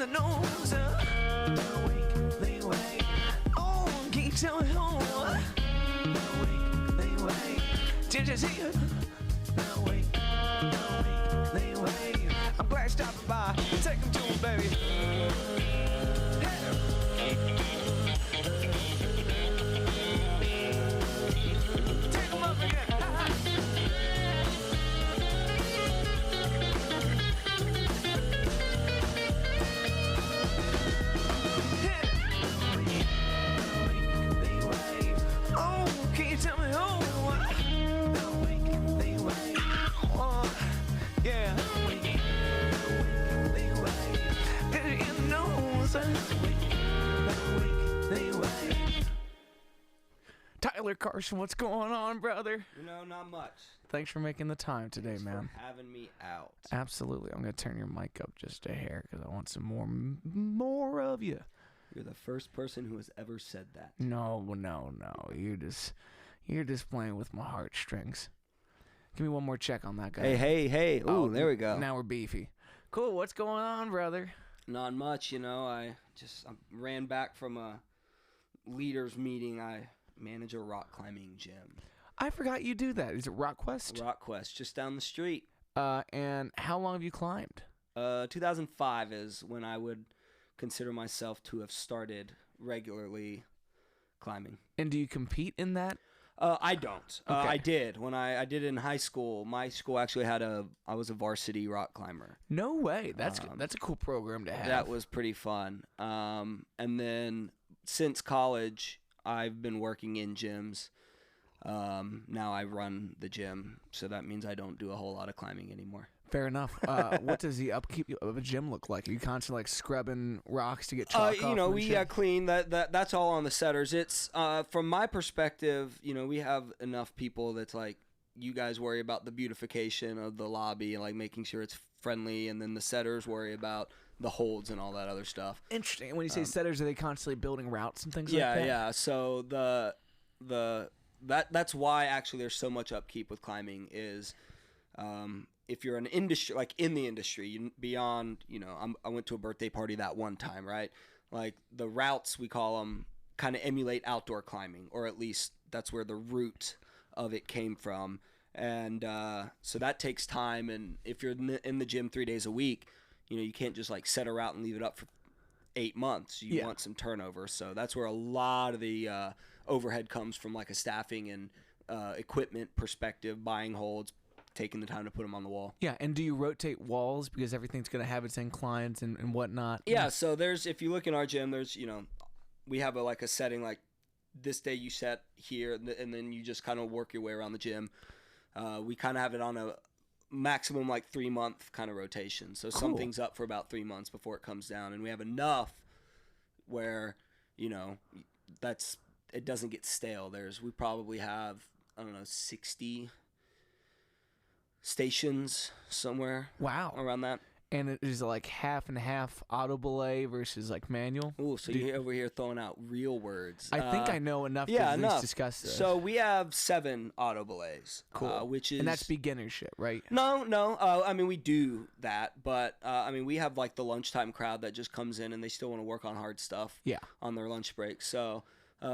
the nose. The weekly way. Oh, can you tell me who? The weekly way. Did you see it? The weekly way. I'm glad you stopped by. Take him to him, baby. Take him up again. Oh, can you tell me who? The weekly way. Oh, yeah. Tyler Carson, what's going on, brother? You know, not much. Thanks for making the time today, man. For having me out. Absolutely. I'm going to turn your mic up just a hair because I want some more of you. You're the first person who has ever said that. No. You're just playing with my heartstrings. Give me one more check on that guy. Hey. Ooh, there we go. Now we're beefy. Cool. What's going on, brother? Not much, you know. I ran back from a leaders meeting. I manage a rock climbing gym. I forgot you do that. Is it RockQuest? RockQuest, just down the street. And how long have you climbed? 2005 is when I would consider myself to have started regularly climbing. And do you compete in that? I don't. Okay. I did when I did it in high school. My school actually I was a varsity rock climber. No way. That's a cool program to have. That was pretty fun. And then since college, I've been working in gyms. Now I run the gym, so that means I don't do a whole lot of climbing anymore. Fair enough. What does the upkeep of a gym look like? Are you constantly like scrubbing rocks to get chalk off? We clean that's all on the setters. It's from my perspective, we have enough people that's like, you guys worry about the beautification of the lobby and like making sure it's friendly, and then the setters worry about the holds and all that other stuff. Interesting. When you say setters, are they constantly building routes and things like that? Yeah. So that's why actually there's so much upkeep with climbing is if you're an industry, like in the industry, beyond, I went to a birthday party that one time, right? Like the routes, we call them, kind of emulate outdoor climbing, or at least that's where the root of it came from. And so that takes time. And if you're in the gym 3 days a week, you can't just like set a route and leave it up for 8 months. You want some turnover. So that's where a lot of the overhead comes from, like a staffing and equipment perspective, buying holds, taking the time to put them on the wall. Yeah, and do you rotate walls because everything's going to have its inclines and whatnot? Yeah, so if you look in our gym, there's, we have a setting like this day you set here, and then you just kind of work your way around the gym. We kind of have it on a maximum like 3 month kind of rotation. So something's up for about 3 months before it comes down, and we have enough where, it doesn't get stale. We probably have, 60 stations somewhere. Wow. Around that. And it is like half and half auto belay versus like manual. Ooh, so you're over here throwing out real words. I think I know enough to at least discuss this. So we have 7 auto belays. Cool. And that's beginner shit, right? No. We do that, but we have like the lunchtime crowd that just comes in and they still want to work on hard stuff. Yeah. On their lunch break. So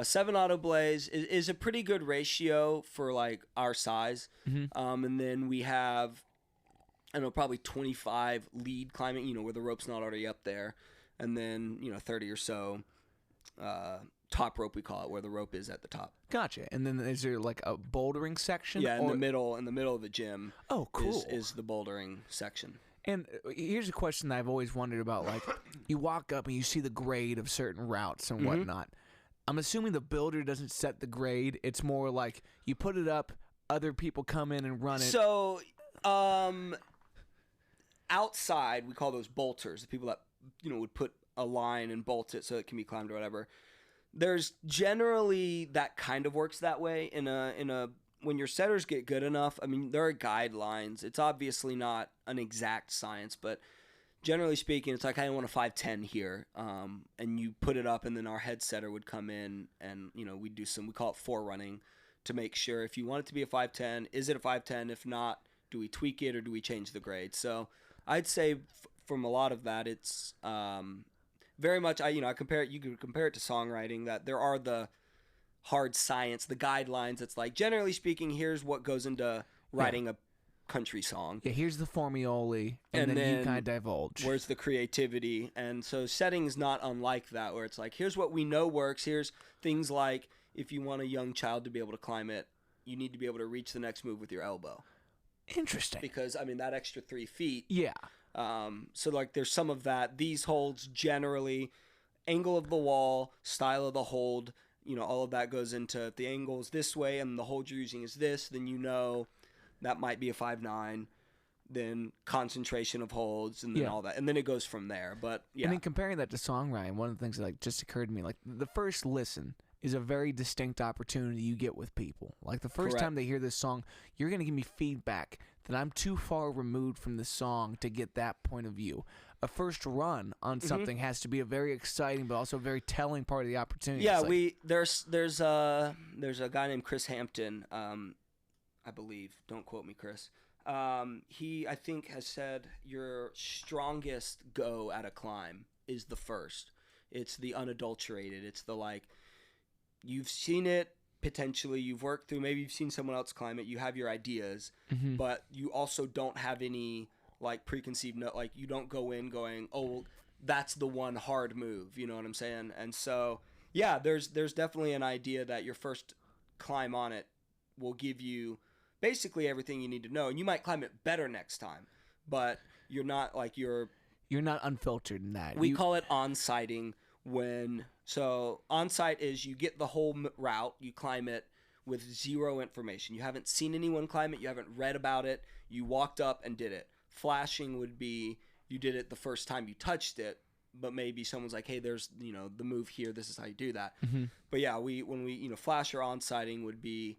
7 auto belays is a pretty good ratio for like our size. Mm-hmm. And then we have, probably 25 lead climbing, where the rope's not already up there. And then, 30 or so top rope, we call it, where the rope is at the top. Gotcha. And then is there like a bouldering section? Yeah, in the middle of the gym. Oh, cool. Is the bouldering section. And here's a question that I've always wondered about. Like, you walk up and you see the grade of certain routes and whatnot. I'm assuming the builder doesn't set the grade. It's more like you put it up, other people come in and run it. So, outside, we call those bolters, the people that, would put a line and bolt it so it can be climbed or whatever. There's generally that kind of works that way. When your setters get good enough, there are guidelines. It's obviously not an exact science, but generally speaking, it's like, I want a 510 here. And you put it up, and then our head setter would come in and, we do we call it forerunning to make sure if you want it to be a 510, is it a 510? If not, do we tweak it or do we change the grade? So I'd say from a lot of that, it's very much I compare it. You could compare it to songwriting. That there are the hard science, the guidelines. It's like, generally speaking, here's what goes into writing a country song. Yeah, here's the formulae, and then you kind of divulge. Where's the creativity? And so setting's not unlike that, where it's like, here's what we know works. Here's things like, if you want a young child to be able to climb it, you need to be able to reach the next move with your elbow. Interesting. Because, I mean, that extra 3 feet. Yeah. So, like, there's some of that. These holds generally, angle of the wall, style of the hold, all of that goes into, if the angle is this way and the hold you're using is this, then that might be a 5/9, then concentration of holds, and then all that, and then it goes from there. But yeah, and then comparing that to songwriting, one of the things that just occurred to me, like the first listen is a very distinct opportunity you get with people. Like the first time they hear this song, you're going to give me feedback that I'm too far removed from the song to get that point of view. A first run on something has to be a very exciting, but also very telling part of the opportunity. Yeah, there's a guy named Chris Hampton. I believe. Don't quote me, Chris. He, I think, has said your strongest go at a climb is the first. It's the unadulterated. It's the, like, you've seen it potentially. You've worked through. Maybe you've seen someone else climb it. You have your ideas, but you also don't have any, like, preconceived note. Like, you don't go in going, oh, well, that's the one hard move. You know what I'm saying? And so, yeah, there's definitely an idea that your first climb on it will give you basically everything you need to know, and you might climb it better next time, but you're not like you're not unfiltered in that. We call it on-sighting. So on-site is you get the whole route, you climb it with zero information. You haven't seen anyone climb it, you haven't read about it, you walked up and did it. Flashing would be you did it the first time you touched it, but maybe someone's like, hey, there's the move here, this is how you do that. But yeah, when we flash or on-sighting would be,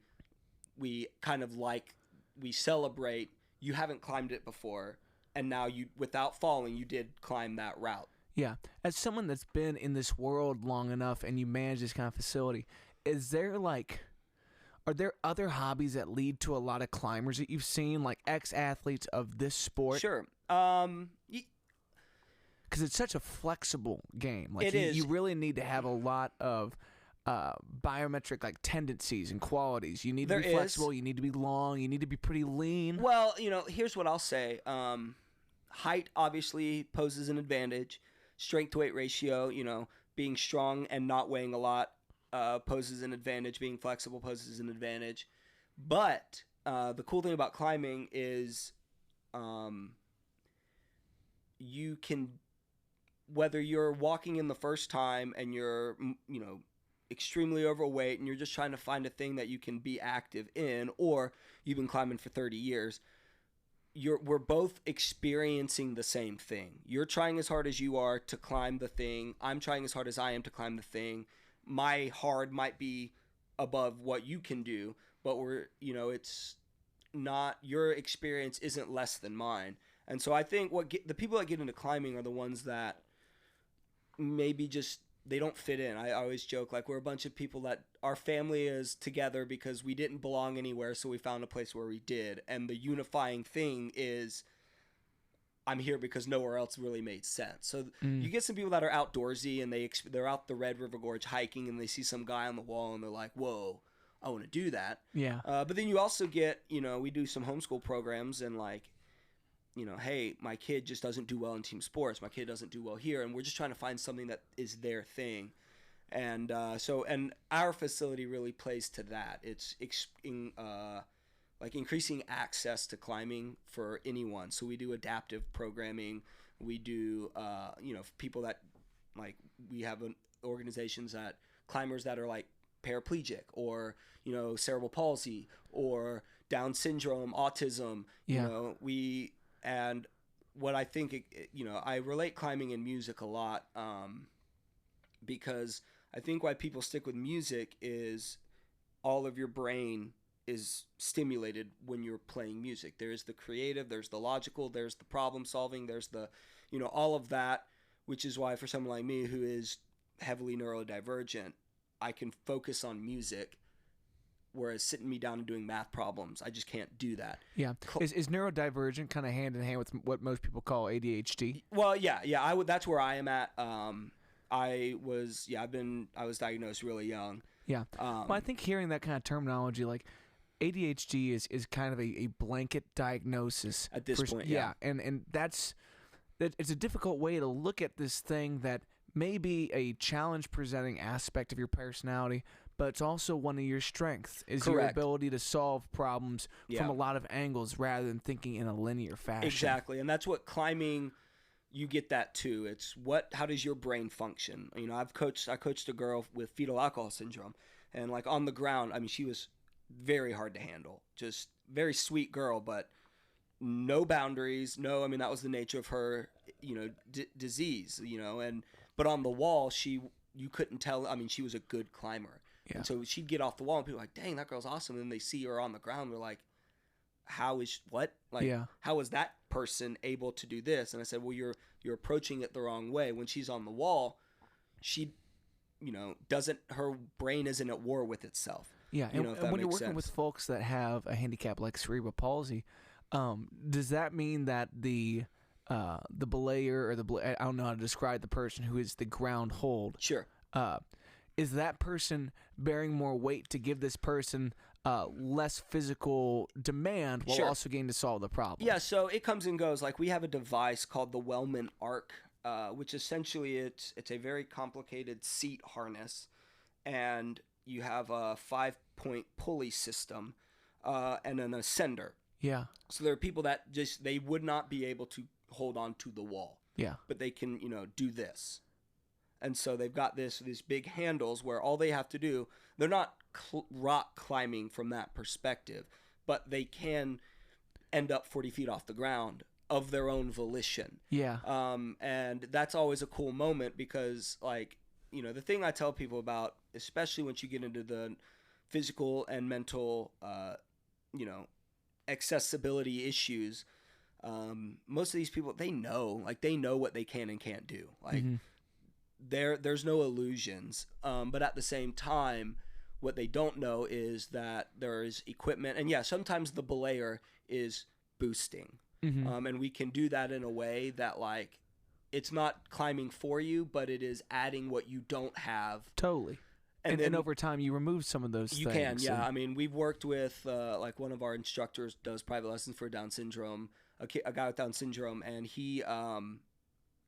we kind of like, we celebrate you haven't climbed it before, and now you, without falling, you did climb that route. Yeah. As someone that's been in this world long enough and you manage this kind of facility, are there other hobbies that lead to a lot of climbers that you've seen, like ex-athletes of this sport? Sure. Because it's such a flexible game. Like, you really need to have a lot of biometric, like, tendencies and qualities. You need to be flexible. You need to be long. You need to be pretty lean. Well, here's what I'll say. Height obviously poses an advantage. Strength to weight ratio, being strong and not weighing a lot poses an advantage. Being flexible poses an advantage. But the cool thing about climbing is you can, whether you're walking in the first time and you're, extremely overweight and you're just trying to find a thing that you can be active in, or you've been climbing for 30 years, we're both experiencing the same thing. You're trying as hard as you are to climb the thing. I'm trying as hard as I am to climb the thing. My hard might be above what you can do, but it's not, your experience isn't less than mine. And so I think the people that get into climbing are the ones that maybe just, they don't fit in. I always joke, like, we're a bunch of people that our family is together because we didn't belong anywhere, so we found a place where we did. And the unifying thing is, I'm here because nowhere else really made sense. So you get some people that are outdoorsy and they're out the Red River Gorge hiking and they see some guy on the wall and they're like, whoa, I want to do that. Yeah. But then you also get, we do some homeschool programs and, like, hey, my kid just doesn't do well in team sports. My kid doesn't do well here. And we're just trying to find something that is their thing. And and our facility really plays to that. It's increasing access to climbing for anyone. So we do adaptive programming. We do, people that, like, we have organizations that climbers that are, like, paraplegic or, cerebral palsy or Down syndrome, autism, and what I think, I relate climbing and music a lot, because I think why people stick with music is all of your brain is stimulated when you're playing music. There's the creative, there's the logical, there's the problem solving, there's the, all of that, which is why for someone like me who is heavily neurodivergent, I can focus on music whereas sitting me down and doing math problems, I just can't do that. Yeah. Is neurodivergent kind of hand in hand with what most people call ADHD? Well, yeah. I would. That's where I am at. I was diagnosed really young. Yeah. Well, I think hearing that kind of terminology, like ADHD is kind of a blanket diagnosis At this point, yeah. And it's a difficult way to look at this thing that may be a challenge presenting aspect of your personality, but it's also one of your strengths, is your ability to solve problems from a lot of angles rather than thinking in a linear fashion. Exactly. And that's what climbing, you get that too. It's how does your brain function? You know, I coached a girl with fetal alcohol syndrome, and like on the ground, I mean, she was very hard to handle, just very sweet girl, but no boundaries. No, I mean, that was the nature of her, you know, disease, you know, but on the wall, you couldn't tell. I mean, she was a good climber. Yeah. And so she'd get off the wall and people were like, dang, that girl's awesome. And then they see her on the ground. They're like, how is that person able to do this? And I said, well, you're approaching it the wrong way. When she's on the wall, she, you know, her brain isn't at war with itself. Yeah. You know, and when you're working with folks that have a handicap like cerebral palsy, does that mean that the belayer or I don't know how to describe the person who is the ground hold? Sure. Is that person bearing more weight to give this person less physical demand while also getting to solve the problem? Yeah, so it comes and goes. Like we have a device called the Wellman Arc, which essentially it's a very complicated seat harness, and you have a 5-point pulley system and an ascender. Yeah. So there are people that they would not be able to hold on to the wall. Yeah. But they can, you know, do this. And so they've got these big handles where all they have to do, they're not rock climbing from that perspective, but they can end up 40 feet off the ground of their own volition. Yeah. And that's always a cool moment because, like, you know, the thing I tell people about, especially once you get into the physical and mental, you know, accessibility issues, most of these people, they know what they can and can't do. Like, there's no illusions, but at the same time, what they don't know is that there's equipment, and sometimes the belayer is boosting, and we can do that in a way that, like, it's not climbing for you, but it is adding what you don't have. Totally. And then over time, you remove some of those things. You can, yeah. I mean, we've worked with, like, one of our instructors does private lessons for Down syndrome, a guy with Down syndrome, and he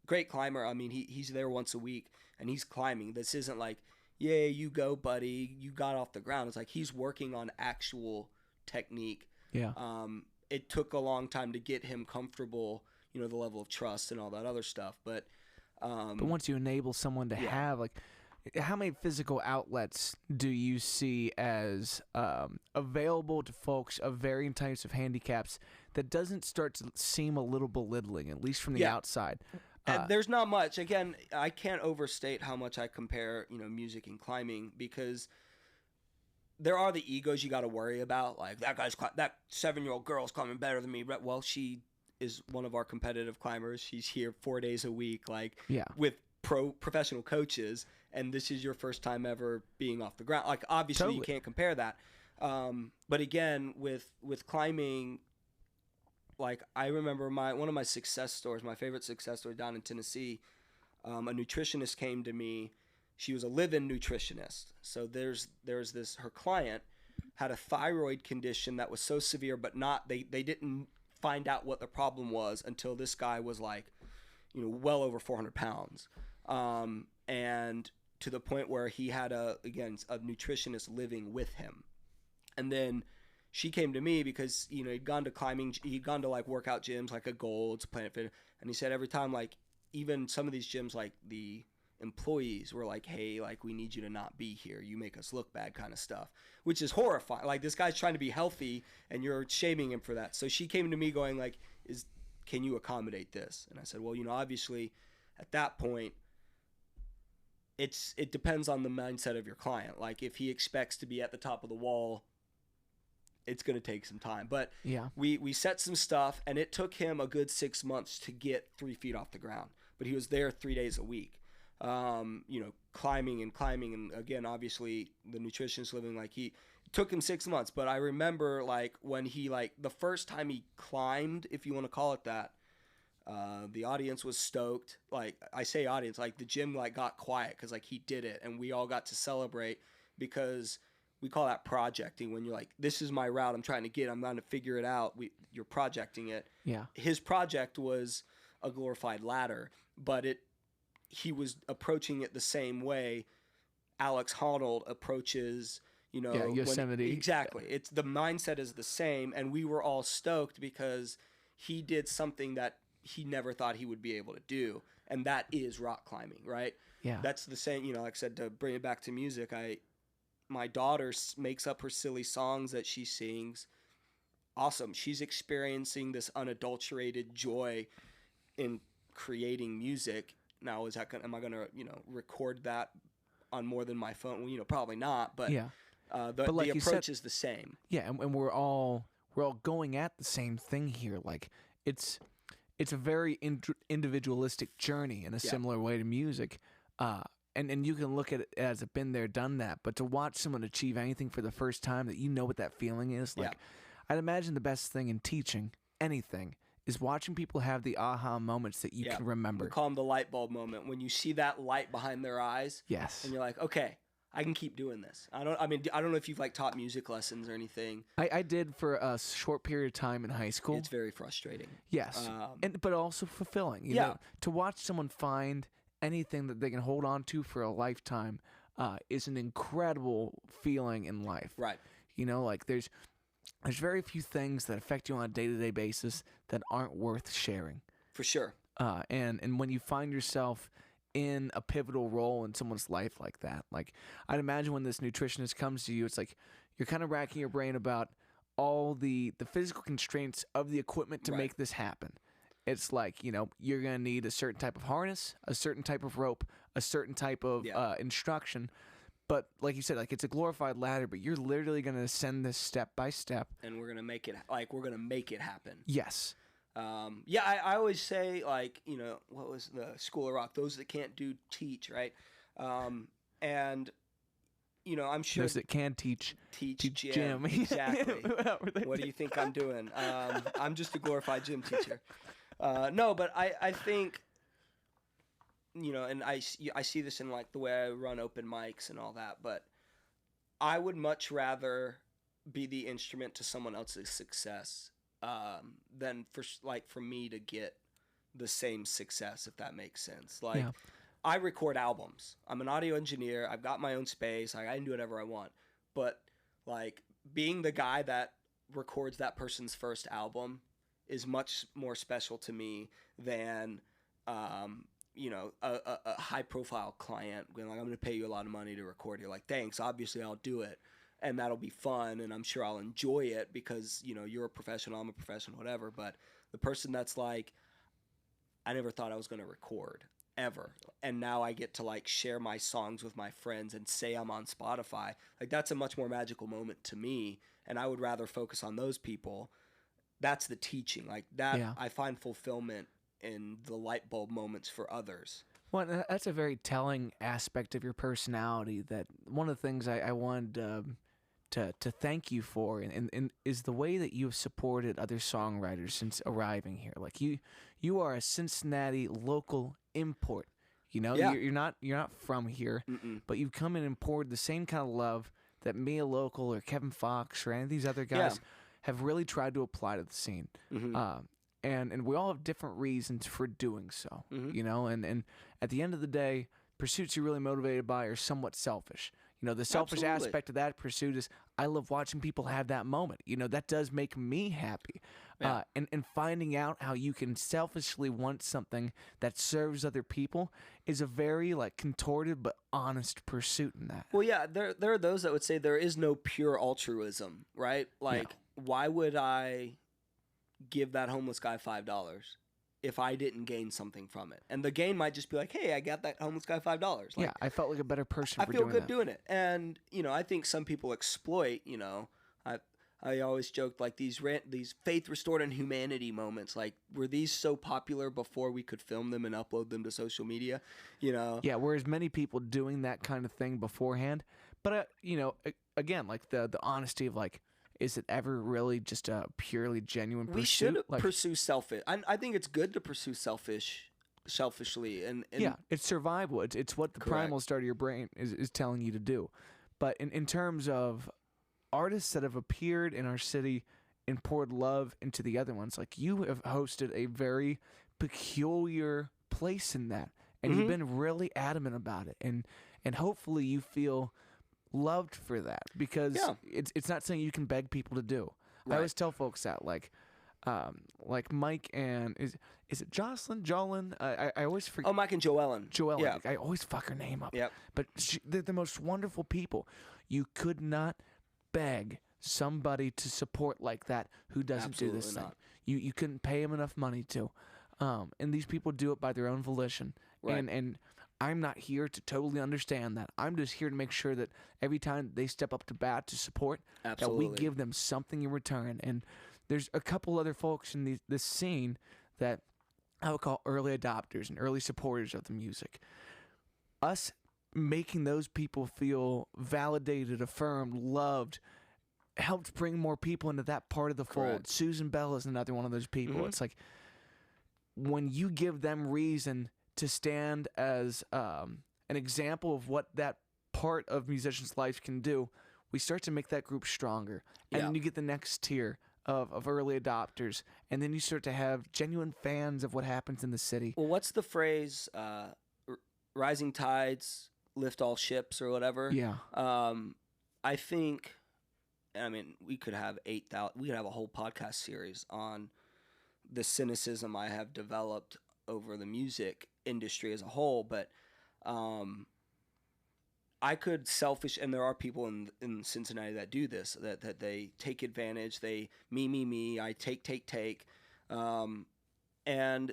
great climber. I mean, he's there once a week and he's climbing. This isn't like, yeah, you go, buddy, you got off the ground. It's like he's working on actual technique. Yeah. It took a long time to get him comfortable, you know, the level of trust and all that other stuff. But once you enable someone to have, like, how many physical outlets do you see as available to folks of varying types of handicaps that doesn't start to seem a little belittling, at least from the outside? There's not much. Again, I can't overstate how much I compare, you know, music and climbing, because there are the egos you got to worry about. Like, that 7-year-old girl's climbing better than me. Well, she is one of our competitive climbers. She's here 4 days a week, like, with professional coaches, and this is your first time ever being off the ground. Like, obviously you can't compare that. But again, with climbing, like, I remember one of my success stories, my favorite success story down in Tennessee, a nutritionist came to me. She was a live-in nutritionist. So there's this, her client had a thyroid condition that was so severe, but they didn't find out what the problem was until this guy was, like, you know, well over 400 pounds. And to the point where he had a nutritionist living with him. And then she came to me because, you know, he'd gone to like workout gyms, like a Gold's, Planet Fitness, and he said every time, like, even some of these gyms, like, the employees were like, hey, like, we need you to not be here, you make us look bad, kind of stuff, which is horrifying. Like, this guy's trying to be healthy and you're shaming him for that. So she came to me going, like, can you accommodate this? And I said, well, you know, obviously at that point, it depends on the mindset of your client. Like, if he expects to be at the top of the wall, it's going to take some time. But we set some stuff, and it took him a good 6 months to get 3 feet off the ground. But he was there 3 days a week, you know, climbing. And again, obviously, the nutritionist living, like, he Took him 6 months, but I remember like when he like the first time he climbed, if you want to call it that, the audience was stoked. Like I say audience, like the gym like got quiet because like he did it and we all got to celebrate because we call that projecting when you're like, this is my route I'm trying to get. I'm going to figure it out. You're projecting it. Yeah. His project was a glorified ladder, but he was approaching it the same way Alex Honnold approaches, you know, Yosemite. Exactly. It's the mindset is the same, and we were all stoked because he did something that he never thought he would be able to do, and that is rock climbing, right? Yeah. That's the same, you know, like I said, to bring it back to music, my daughter makes up her silly songs that she sings. Awesome. She's experiencing this unadulterated joy in creating music. Now, am I going to, you know, record that on more than my phone? Well, you know, probably not, but yeah. But like the approach is the same. Yeah, and we're all going at the same thing here. Like it's a very individualistic journey in a similar way to music. And you can look at it as a been there, done that. But to watch someone achieve anything for the first time, that you know what that feeling is. Like I'd imagine the best thing in teaching anything is watching people have the aha moments that you can remember. We call them the light bulb moment, when you see that light behind their eyes. Yes. And you're like, okay, I can keep doing this. I don't know if you've like taught music lessons or anything. I did for a short period of time in high school. It's very frustrating. Yes. But also fulfilling. You know, to watch someone find anything that they can hold on to for a lifetime is an incredible feeling in life. Right. You know, like there's very few things that affect you on a day-to-day basis that aren't worth sharing. For sure. And when you find yourself in a pivotal role in someone's life like that, like I'd imagine when this nutritionist comes to you, it's like you're kind of racking your brain about all the physical constraints of the equipment to make this happen. It's like, you know, you're going to need a certain type of harness, a certain type of rope, a certain type of instruction. But like you said, like it's a glorified ladder, but you're literally going to ascend this step by step. And we're going to make it happen. Yes. I always say, like, you know, what was the School of Rock? Those that can't do, teach, right? And, you know, I'm sure. Those that can teach gym. Exactly. What do you think I'm doing? I'm just a glorified gym teacher. No, but I think, you know, and I see this in like the way I run open mics and all that, but I would much rather be the instrument to someone else's success than for me to get the same success, if that makes sense. Like I record albums. I'm an audio engineer. I've got my own space. I can do whatever I want. But like being the guy that records that person's first album is much more special to me than, you know, a high-profile client being like, I'm going to pay you a lot of money to record. You're like, thanks. Obviously, I'll do it, and that'll be fun, and I'm sure I'll enjoy it because, you know, you're a professional, I'm a professional, whatever. But the person that's like, I never thought I was going to record ever, and now I get to like share my songs with my friends and say I'm on Spotify. Like that's a much more magical moment to me, and I would rather focus on those people. That's the teaching. Like that, I find fulfillment in the light bulb moments for others. Well, that's a very telling aspect of your personality. That one of the things I wanted to thank you for, and is the way that you've supported other songwriters since arriving here. Like you are a Cincinnati local import. You know, you're not from here, but you've come in and poured the same kind of love that me, a local, or Kevin Fox, or any of these other guys have really tried to apply to the scene. And we all have different reasons for doing so, you know, and at the end of the day, pursuits you're really motivated by are somewhat selfish. You know, the selfish aspect of that pursuit is I love watching people have that moment. You know, that does make me happy. And finding out how you can selfishly want something that serves other people is a very, like, contorted but honest pursuit in that. Well, yeah, there are those that would say there is no pure altruism, right? Like, why would I give that homeless guy $5 if I didn't gain something from it? And the gain might just be like, hey, I got that homeless guy $5. Like, yeah, I felt like a better person for doing that. I feel good that. doing it. And, you know, I think some people exploit, you know, I always joked, like, these faith restored in humanity moments, like, were these so popular before we could film them and upload them to social media, you know? Yeah, whereas many people doing that kind of thing beforehand. But, you know, again, like the honesty of like, is it ever really just a purely genuine pursuit? We should like, pursue selfish. I think it's good to pursue selfishly, and yeah, it's survival. It's what the primal start of your brain is telling you to do. But in terms of artists that have appeared in our city and poured love into the other ones, like you have hosted a very peculiar place in that, and you've been really adamant about it, and hopefully you feel loved for that, because it's not something you can beg people to do. Right. I always tell folks that, like Mike and is it Jocelyn? Jolyn? I always forget. Oh, Mike and Joellen. Joellen. Yeah. I always fuck her name up. Yep. But they're the most wonderful people. You could not beg somebody to support like that who doesn't Absolutely do this not. thing. You couldn't pay them enough money to. And these people do it by their own volition. Right. And I'm not here to totally understand that. I'm just here to make sure that every time they step up to bat to support, Absolutely. that we give them something in return. And there's a couple other folks in this scene that I would call early adopters and early supporters of the music. Us making those people feel validated, affirmed, loved, helped bring more people into that part of the fold. Correct. Susan Bell is another one of those people. Mm-hmm. It's like when you give them reason to stand as an example of what that part of musicians' life can do, we start to make that group stronger. And then you get the next tier of early adopters, and then you start to have genuine fans of what happens in the city. Well, what's the phrase? Rising tides lift all ships, or whatever. Yeah. I think. I mean, we could have 8,000. We could have a whole podcast series on the cynicism I have developed over the music industry as a whole, but I could and there are people in Cincinnati that do this, that they take advantage, they me, I take, and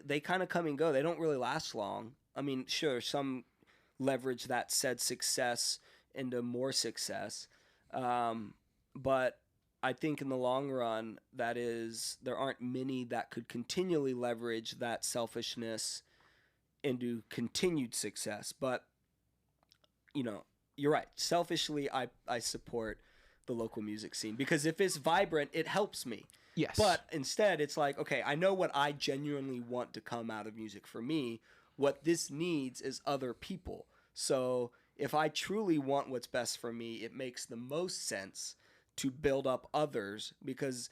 they kind of come and go. They don't really last long. I mean, sure, some leverage that said success into more success, but I think in the long run, there aren't many that could continually leverage that selfishness into continued success. But, you're right. Selfishly, I support the local music scene, because if it's vibrant, it helps me. Yes. But instead, it's like, okay, I know what I genuinely want to come out of music for me. What this needs is other people. So if I truly want what's best for me, it makes the most sense to build up others, because,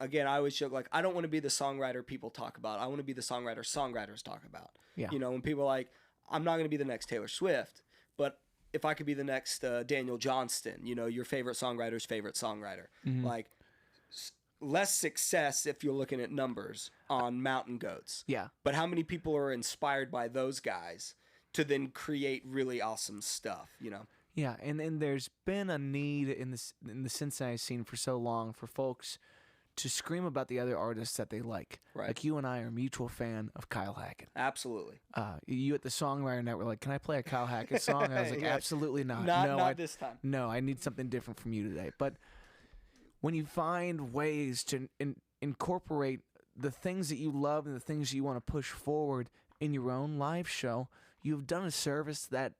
again, I always joke, like, I don't want to be the songwriter people talk about. I want to be the songwriter songwriters talk about. Yeah. When people are like, I'm not going to be the next Taylor Swift, but if I could be the next Daniel Johnston, your favorite songwriter's favorite songwriter, like, less success if you're looking at numbers on Mountain Goats. Yeah. But how many people are inspired by those guys to then create really awesome stuff, Yeah, and there's been a need in the Cincinnati scene for so long for folks to scream about the other artists that they like. Right. Like you and I are a mutual fan of Kyle Hackett. Absolutely. You at the Songwriter Net were like, "Can I play a Kyle Hackett song?" And I was like, Yeah. "Absolutely not. Not this time." No, I need something different from you today." But when you find ways to incorporate the things that you love and the things you want to push forward in your own live show, you've done a service that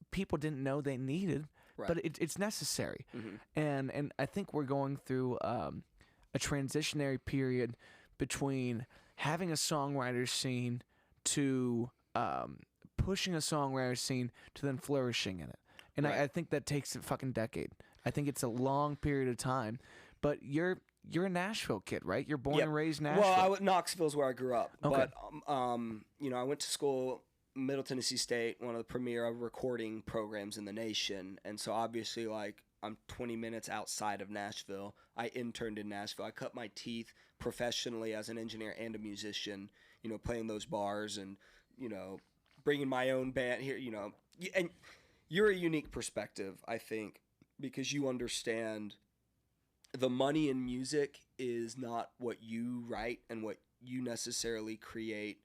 people didn't know they needed, Right. but it's necessary. Mm-hmm. And I think we're going through a transitionary period between having a songwriter scene to pushing a songwriter scene to then flourishing in it. And Right. I think that takes a fucking decade. I think it's a long period of time. But you're a Nashville kid, right? You're born Yep. and raised in Nashville. Well, Knoxville's where I grew up. Okay. But, I went to school, Middle Tennessee State, one of the premier recording programs in the nation. And so obviously, like, I'm 20 minutes outside of Nashville. I interned in Nashville. I cut my teeth professionally as an engineer and a musician, playing those bars and, bringing my own band here, And you're a unique perspective, I think, because you understand the money in music is not what you write and what you necessarily create.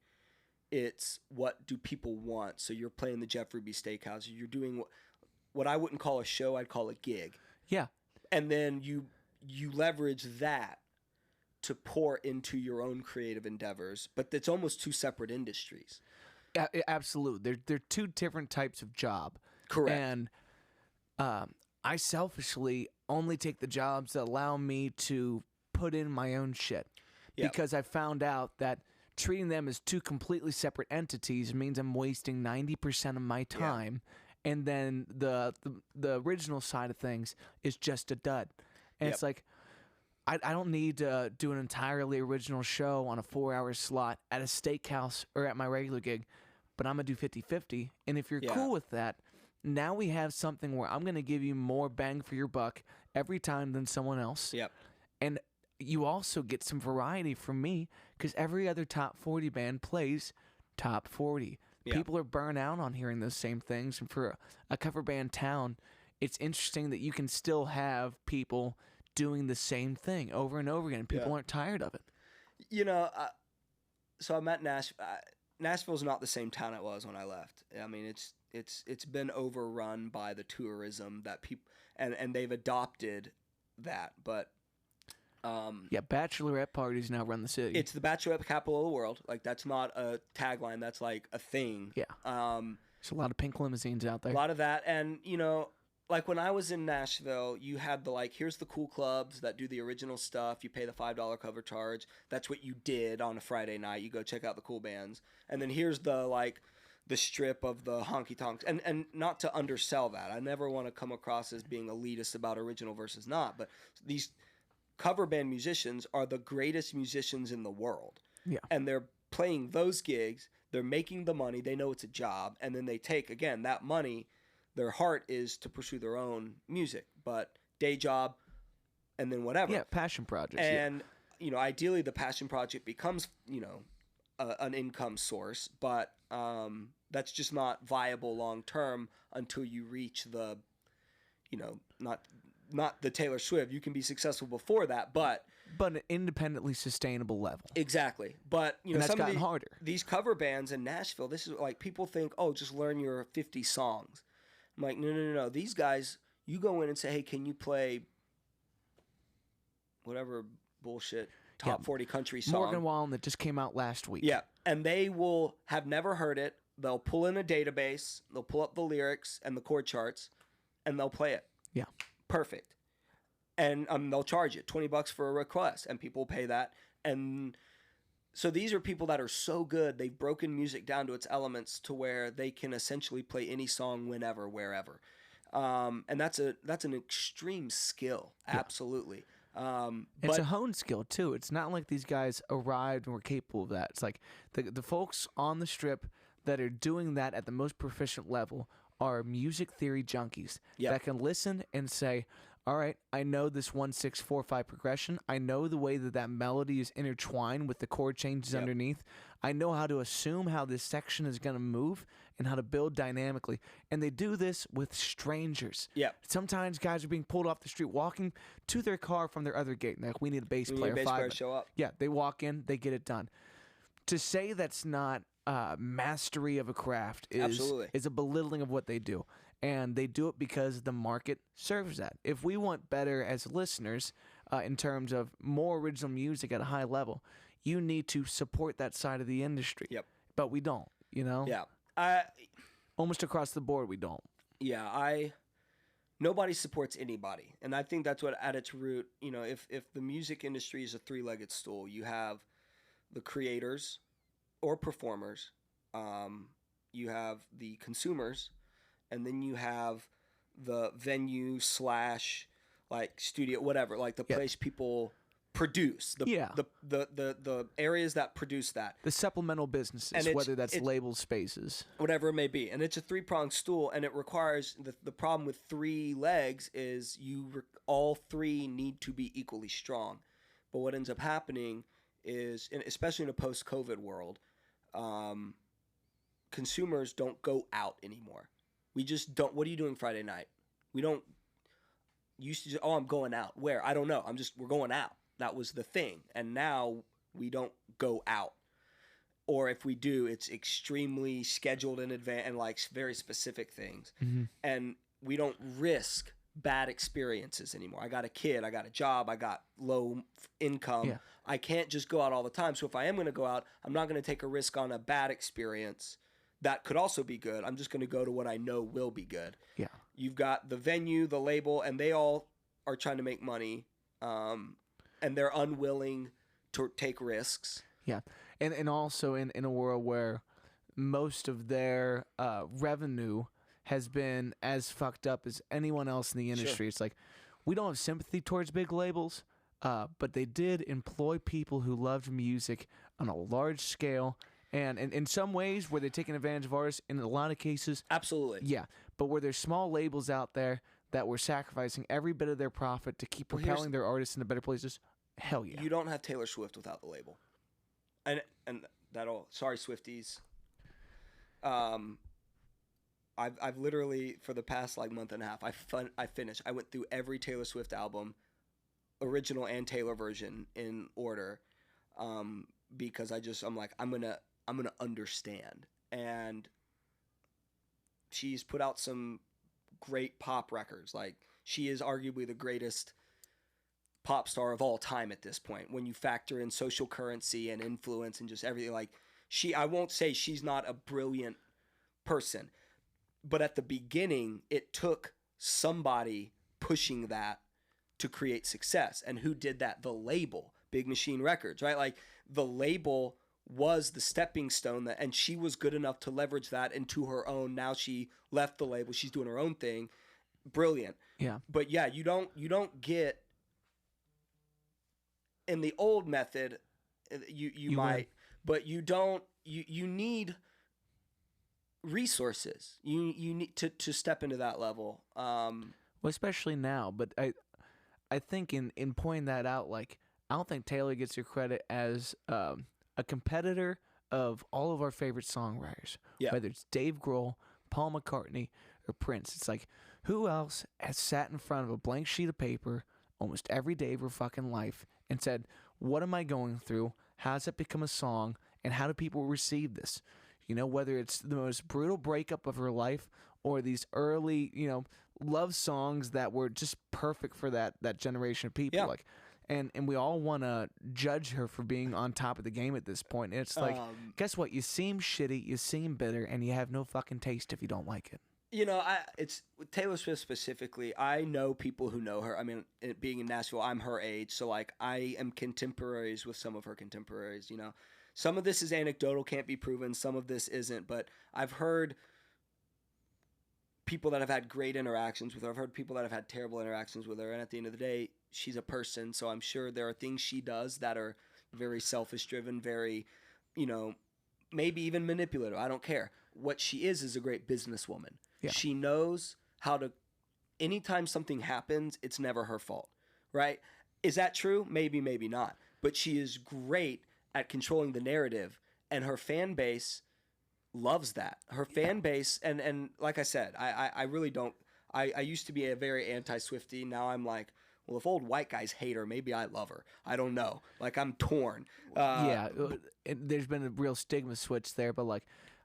It's what do people want. So you're playing the Jeff Ruby Steakhouse. You're doing what I wouldn't call a show. I'd call a gig. Yeah. And then you leverage that to pour into your own creative endeavors. But it's almost two separate industries. Absolutely. They're two different types of job. Correct. And I selfishly only take the jobs that allow me to put in my own shit. Yeah. Because I found out that treating them as two completely separate entities means I'm wasting 90% of my time, and then the original side of things is just a dud. And it's like, I don't need to do an entirely original show on a 4-hour slot at a steakhouse or at my regular gig, but I'm going to do 50-50. And if you're cool with that, now we have something where I'm going to give you more bang for your buck every time than someone else. Yep. And you also get some variety from me because every other top 40 band plays top 40. Yep. People are burnt out on hearing those same things. And for a cover band town, it's interesting that you can still have people doing the same thing over and over again. People aren't tired of it. You know, so I'm at Nashville. Nashville's not the same town it was when I left. I mean, it's been overrun by the tourism that people and they've adopted that. But bachelorette parties now run the city. it's the bachelorette capital of the world. Like, that's not a tagline. That's like a thing. Yeah. There's a lot of pink limousines out there. A lot of that, and you know. Like, when I was in Nashville, you had here's the cool clubs that do the original stuff. You pay the $5 cover charge. That's what you did on a Friday night. You go check out the cool bands. And then here's the strip of the honky-tonks. And not to undersell that. I never want to come across as being elitist about original versus not. But these cover band musicians are the greatest musicians in the world. Yeah. And they're playing those gigs. They're making the money. They know it's a job. And then they take, again, that money. Their heart is to pursue their own music, but day job, and then whatever. Yeah, passion projects. And you know, ideally, the passion project becomes an income source, but that's just not viable long term until you reach the, not the Taylor Swift. You can be successful before that, but an independently sustainable level. Exactly. But and that's gotten harder. These cover bands in Nashville, this is like people think, oh, just learn your 50 songs. I'm like, no. These guys, you go in and say, hey, can you play whatever bullshit top 40 country song? Morgan Wallen that just came out last week. Yeah, and they will have never heard it. They'll pull in a database. They'll pull up the lyrics and the chord charts, and they'll play it. Yeah. Perfect. And they'll charge it $20 for a request, and people pay that. And so these are people that are so good, they've broken music down to its elements to where they can essentially play any song whenever, wherever. And that's an extreme skill, absolutely. It's a honed skill, too. It's not like these guys arrived and were capable of that. It's like the folks on the Strip that are doing that at the most proficient level are music theory junkies that can listen and say, all right, I know this 1-6-4-5 progression. I know the way that melody is intertwined with the chord changes underneath. I know how to assume how this section is going to move and how to build dynamically. And they do this with strangers. Yeah. Sometimes guys are being pulled off the street, walking to their car from their other gate. Like, we need a bass player. Bass player show up. Yeah, they walk in, they get it done. To say that's not mastery of a craft is a belittling of what they do. And they do it because the market serves that. If we want better as listeners in terms of more original music at a high level, you need to support that side of the industry. Yep. But we don't, Yeah. Almost across the board, we don't. Yeah, nobody supports anybody. And I think that's what, at its root, if the music industry is a three-legged stool, you have the creators or performers, you have the consumers, and then you have the venue / like studio, whatever, like the place people produce, the areas that produce that. The supplemental businesses, whether that's labels, spaces. Whatever it may be. And it's a three-pronged stool, and it requires, the problem with 3 legs is all 3 need to be equally strong. But what ends up happening is, especially in a post-COVID world, consumers don't go out anymore. We just don't. What are you doing Friday night? We don't used to just, I'm going out. Where? I don't know. We're going out. That was the thing. And now we don't go out. Or if we do, it's extremely scheduled in advance and like very specific things. Mm-hmm. And we don't risk bad experiences anymore. I got a kid, I got a job, I got low income. Yeah. I can't just go out all the time. So if I am going to go out, I'm not going to take a risk on a bad experience that could also be good. I'm just going to go to what I know will be good. Yeah. you've got the venue, the label, and they all are trying to make money, and they're unwilling to take risks. Yeah, and also in a world where most of their revenue has been as fucked up as anyone else in the industry. Sure. It's like, we don't have sympathy towards big labels, but they did employ people who loved music on a large scale. And in some ways, were they taking advantage of artists? In a lot of cases, absolutely. Yeah, but were there small labels out there that were sacrificing every bit of their profit to keep propelling their artists into better places? Hell yeah. You don't have Taylor Swift without the label. And that'll, sorry, Swifties. I've literally, for the past like month and a half, I went through every Taylor Swift album, original and Taylor version, in order, because I'm like, I'm gonna understand. And she's put out some great pop records. Like, she is arguably the greatest pop star of all time at this point, when you factor in social currency and influence and just everything. Like, I won't say she's not a brilliant person, but at the beginning, it took somebody pushing that to create success. And who did that? The label, Big Machine Records, right? Like, the label was the stepping stone, and she was good enough to leverage that into her own. Now she left the label, she's doing her own thing. Brilliant. Yeah. But yeah, you don't get, in the old method, you might, but you don't, you need resources. You need to step into that level. Well, especially now, but I think in pointing that out, like, I don't think Taylor gets her credit as a competitor of all of our favorite songwriters. Yeah. Whether it's Dave Grohl, Paul McCartney, or Prince. It's like, who else has sat in front of a blank sheet of paper almost every day of her fucking life and said, what am I going through? How does it become a song? And how do people receive this? You know, whether it's the most brutal breakup of her life or these early, love songs that were just perfect for that generation of people. Yeah. Like, and we all want to judge her for being on top of the game at this point. And it's like, guess what? You seem shitty, you seem bitter, and you have no fucking taste if you don't like it. It's with Taylor Swift specifically. I know people who know her. I mean, being in Nashville, I'm her age, so like, I am contemporaries with some of her contemporaries. Some of this is anecdotal, can't be proven. Some of this isn't, but I've heard people that have had great interactions with her. I've heard people that have had terrible interactions with her. And at the end of the day, she's a person, so I'm sure there are things she does that are very selfish-driven, very, maybe even manipulative. I don't care. What she is a great businesswoman. Yeah. She knows how to, anytime something happens, it's never her fault, right? Is that true? Maybe, maybe not. But she is great at controlling the narrative, and her fan base loves that. Her fan base, and like I said, I really don't, I used to be a very anti-Swiftie. Now I'm like, well, if old white guys hate her, maybe I love her. I don't know. Like, I'm torn. There's been a real stigma switch there, but like,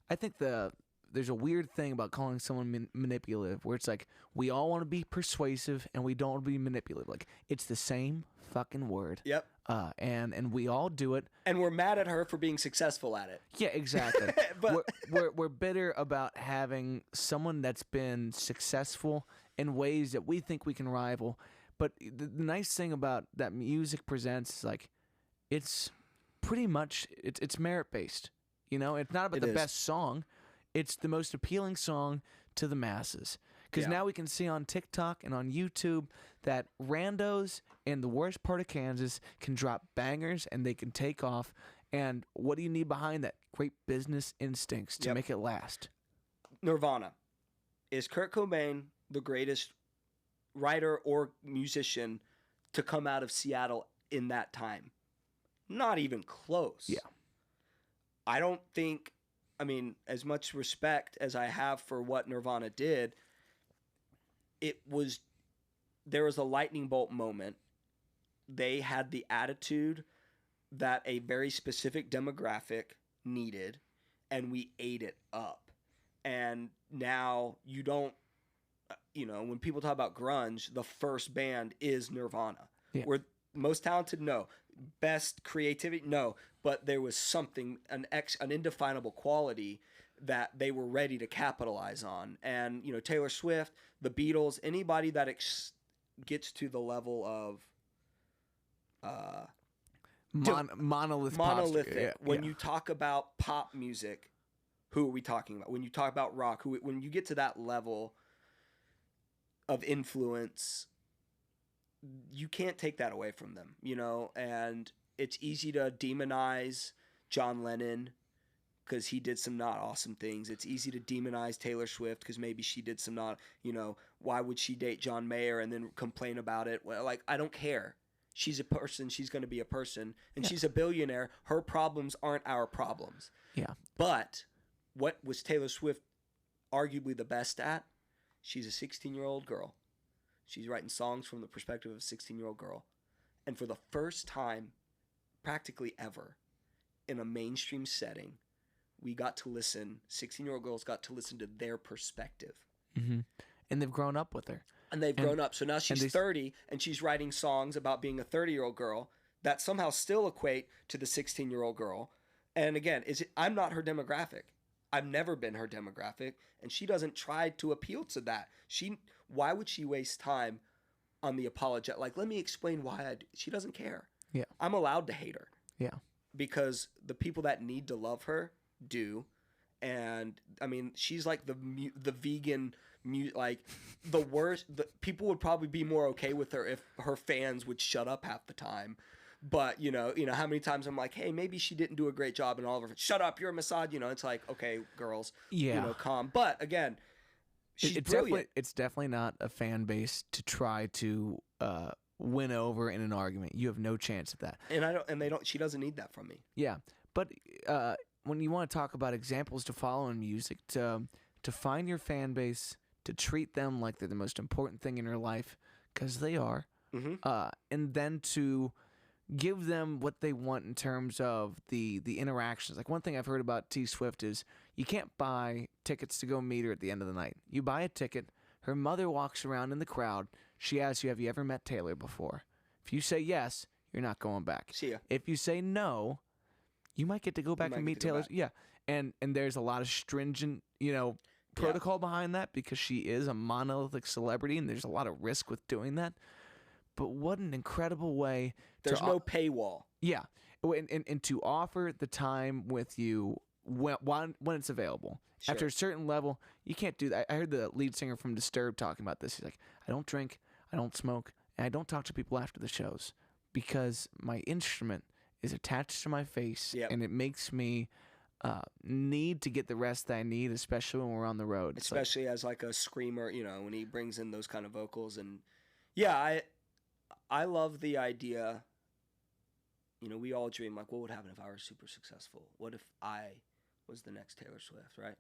I think there's a weird thing about calling someone manipulative, where it's like, we all want to be persuasive and we don't want to be manipulative. Like, it's the same fucking word. Yep. And we all do it. And we're mad at her for being successful at it. Yeah, exactly. But we're bitter about having someone that's been successful in ways that we think we can rival. But the nice thing about that music presents is, like, it's pretty much, it's merit-based. It's not about the best song. It's the most appealing song to the masses. Because now we can see on TikTok and on YouTube that randos in the worst part of Kansas can drop bangers and they can take off. And what do you need behind that? Great business instincts to make it last. Nirvana. Is Kurt Cobain the greatest writer or musician to come out of Seattle in that time? Not even close. Yeah. I don't think, as much respect as I have for what Nirvana did, there was a lightning bolt moment. They had the attitude that a very specific demographic needed, and we ate it up. And now you don't, when people talk about grunge, the first band is Nirvana. Yeah. We're most talented? No. Best creativity? No. But there was something, an indefinable quality that they were ready to capitalize on. And, you know, Taylor Swift, the Beatles, anybody that gets to the level of monolithic. Yeah, when you talk about pop music, who are we talking about? When you talk about rock, when you get to that level of influence, you can't take that away from them, you know? And it's easy to demonize John Lennon because he did some not awesome things. It's easy to demonize Taylor Swift because maybe she did some not, you know, why would she date John Mayer and then complain about it? Well, like, I don't care. She's a person. She's going to be a person. And she's a billionaire. Her problems aren't our problems. Yeah. But what was Taylor Swift arguably the best at? She's a 16-year-old girl. She's writing songs from the perspective of a 16-year-old girl. And for the first time, practically ever, in a mainstream setting, we got to listen, 16-year-old girls got to listen to their perspective. Mm-hmm. And they've grown up with her. And they've grown up. So now she's 30, and she's writing songs about being a 30-year-old girl that somehow still equate to the 16-year-old girl. And again, I'm not her demographic. I've never been her demographic, and she doesn't try to appeal to that. Why would she waste time on the apologet? Like, let me explain why I do. She doesn't care. Yeah. I'm allowed to hate her. Yeah. Because the people that need to love her do. And I mean, she's like the vegan, like the worst. People would probably be more okay with her if her fans would shut up half the time. But you know how many times I'm like, hey, maybe she didn't do a great job, and all of her, shut up, you're a misogynist. You know, it's like, okay, girls, calm. But again, she's brilliant. It's definitely not a fan base to try to win over in an argument. You have no chance at that. And she doesn't need that from me. Yeah, but when you want to talk about examples to follow in music, to find your fan base, to treat them like they're the most important thing in your life, because they are, and then to give them what they want in terms of the interactions. Like, one thing I've heard about T Swift is you can't buy tickets to go meet her at the end of the night. You buy a ticket, her mother walks around in the crowd, she asks you, have you ever met Taylor before? If you say yes, you're not going back. See ya. If you say no, you might get to go back and meet Taylor. Yeah, and there's a lot of stringent, protocol behind that because she is a monolithic celebrity, and there's a lot of risk with doing that. But what an incredible way. There's no paywall. Yeah, and to offer the time with you when it's available. Sure. After a certain level, you can't do that. I heard the lead singer from Disturbed talking about this. He's like, I don't drink, I don't smoke, and I don't talk to people after the shows because my instrument is attached to my face, and it makes me need to get the rest that I need, especially when we're on the road. Especially as like a screamer, when he brings in those kind of vocals. And yeah, I love the idea. We all dream, like, what would happen if I were super successful? What if I was the next Taylor Swift, right?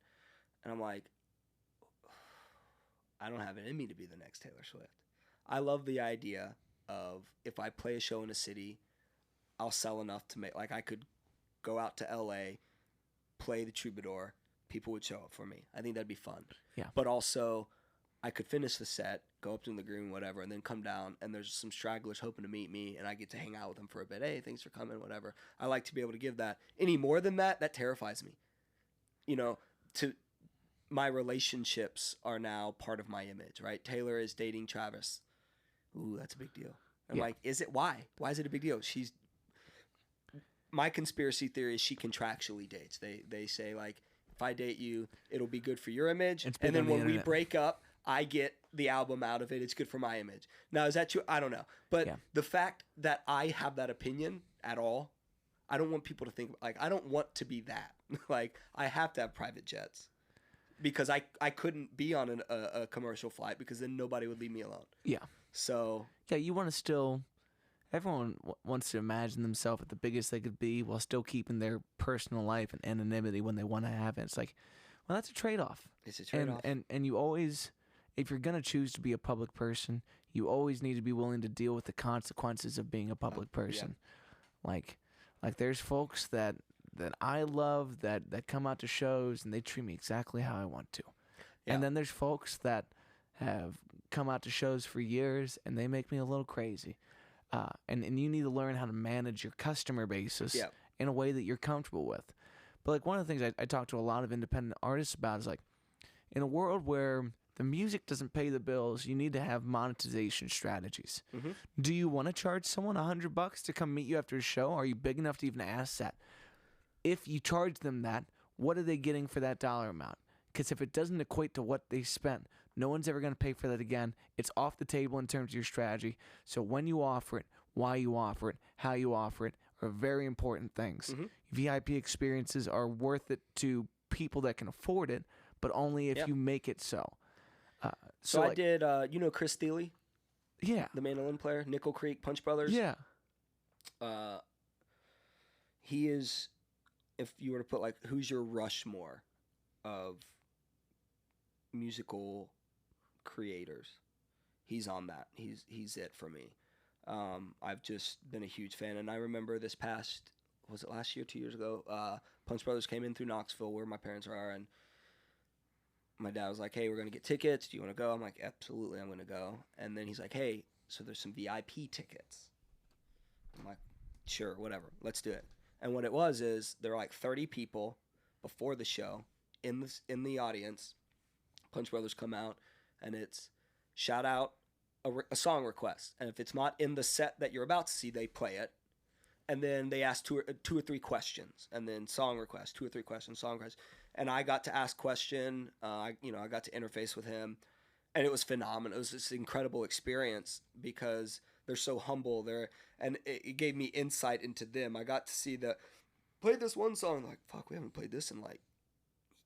And I'm like, I don't have it in me to be the next Taylor Swift. I love the idea of if I play a show in a city, I'll sell enough to make, like, I could go out to LA, play the Troubadour, people would show up for me. I think that'd be fun. Yeah. But also, I could finish the set, go up to the green, whatever, and then come down, and there's some stragglers hoping to meet me, and I get to hang out with them for a bit. Hey, thanks for coming, whatever. I like to be able to give that. Any more than that, that terrifies me. My relationships are now part of my image, right? Taylor is dating Travis. Ooh, that's a big deal. I'm like, is it? Why? Why is it a big deal? My conspiracy theory is she contractually dates. They say, like, if I date you, it'll be good for your image, and then when we break up, I get the album out of it. It's good for my image. Now, is that true? I don't know. But the fact that I have that opinion at all, I don't want people to think, like, I don't want to be that. Like, I have to have private jets because I couldn't be on a commercial flight because then nobody would leave me alone. Yeah. So. Yeah, you want to still, everyone wants to imagine themselves at the biggest they could be while still keeping their personal life and anonymity when they want to have it. It's like, well, that's a trade-off. It's a trade-off. And you always, if you're going to choose to be a public person, you always need to be willing to deal with the consequences of being a public person. Yeah. Like there's folks that I love that come out to shows and they treat me exactly how I want to. Yeah. And then there's folks that have come out to shows for years and they make me a little crazy. And you need to learn how to manage your customer basis in a way that you're comfortable with. But like one of the things I talk to a lot of independent artists about is like, in a world where the music doesn't pay the bills, you need to have monetization strategies. Mm-hmm. Do you want to charge someone $100 to come meet you after a show? Are you big enough to even ask that? If you charge them that, what are they getting for that dollar amount? Because if it doesn't equate to what they spent, no one's ever going to pay for that again. It's off the table in terms of your strategy. So when you offer it, why you offer it, how you offer it are very important things. Mm-hmm. VIP experiences are worth it to people that can afford it, but only if you make it so. So I did, you know Chris Thiele? Yeah. The mandolin player, Nickel Creek Punch Brothers? Yeah. He is, if you were to put like, who's your Rushmore of musical creators? He's on that. He's it for me. I've just been a huge fan, and I remember this past, was it last year, 2 years ago? Punch Brothers came in through Knoxville, where my parents are, and my dad was like, "Hey, we're gonna get tickets. Do you want to go?" I'm like, "Absolutely, I'm gonna go." And then he's like, "Hey, so there's some VIP tickets." I'm like, "Sure, whatever, let's do it." And what it was is there were like 30 people before the show in the audience. Punch Brothers come out, and it's shout out a song request, and if it's not in the set that you're about to see, they play it, and then they ask two or three questions, and then song request, 2 or 3 questions, song request, and I got to ask question. I got to interface with him, and it was phenomenal. It was this incredible experience because they're so humble. And it gave me insight into them. I got to see played this one song. Like, fuck, we haven't played this in like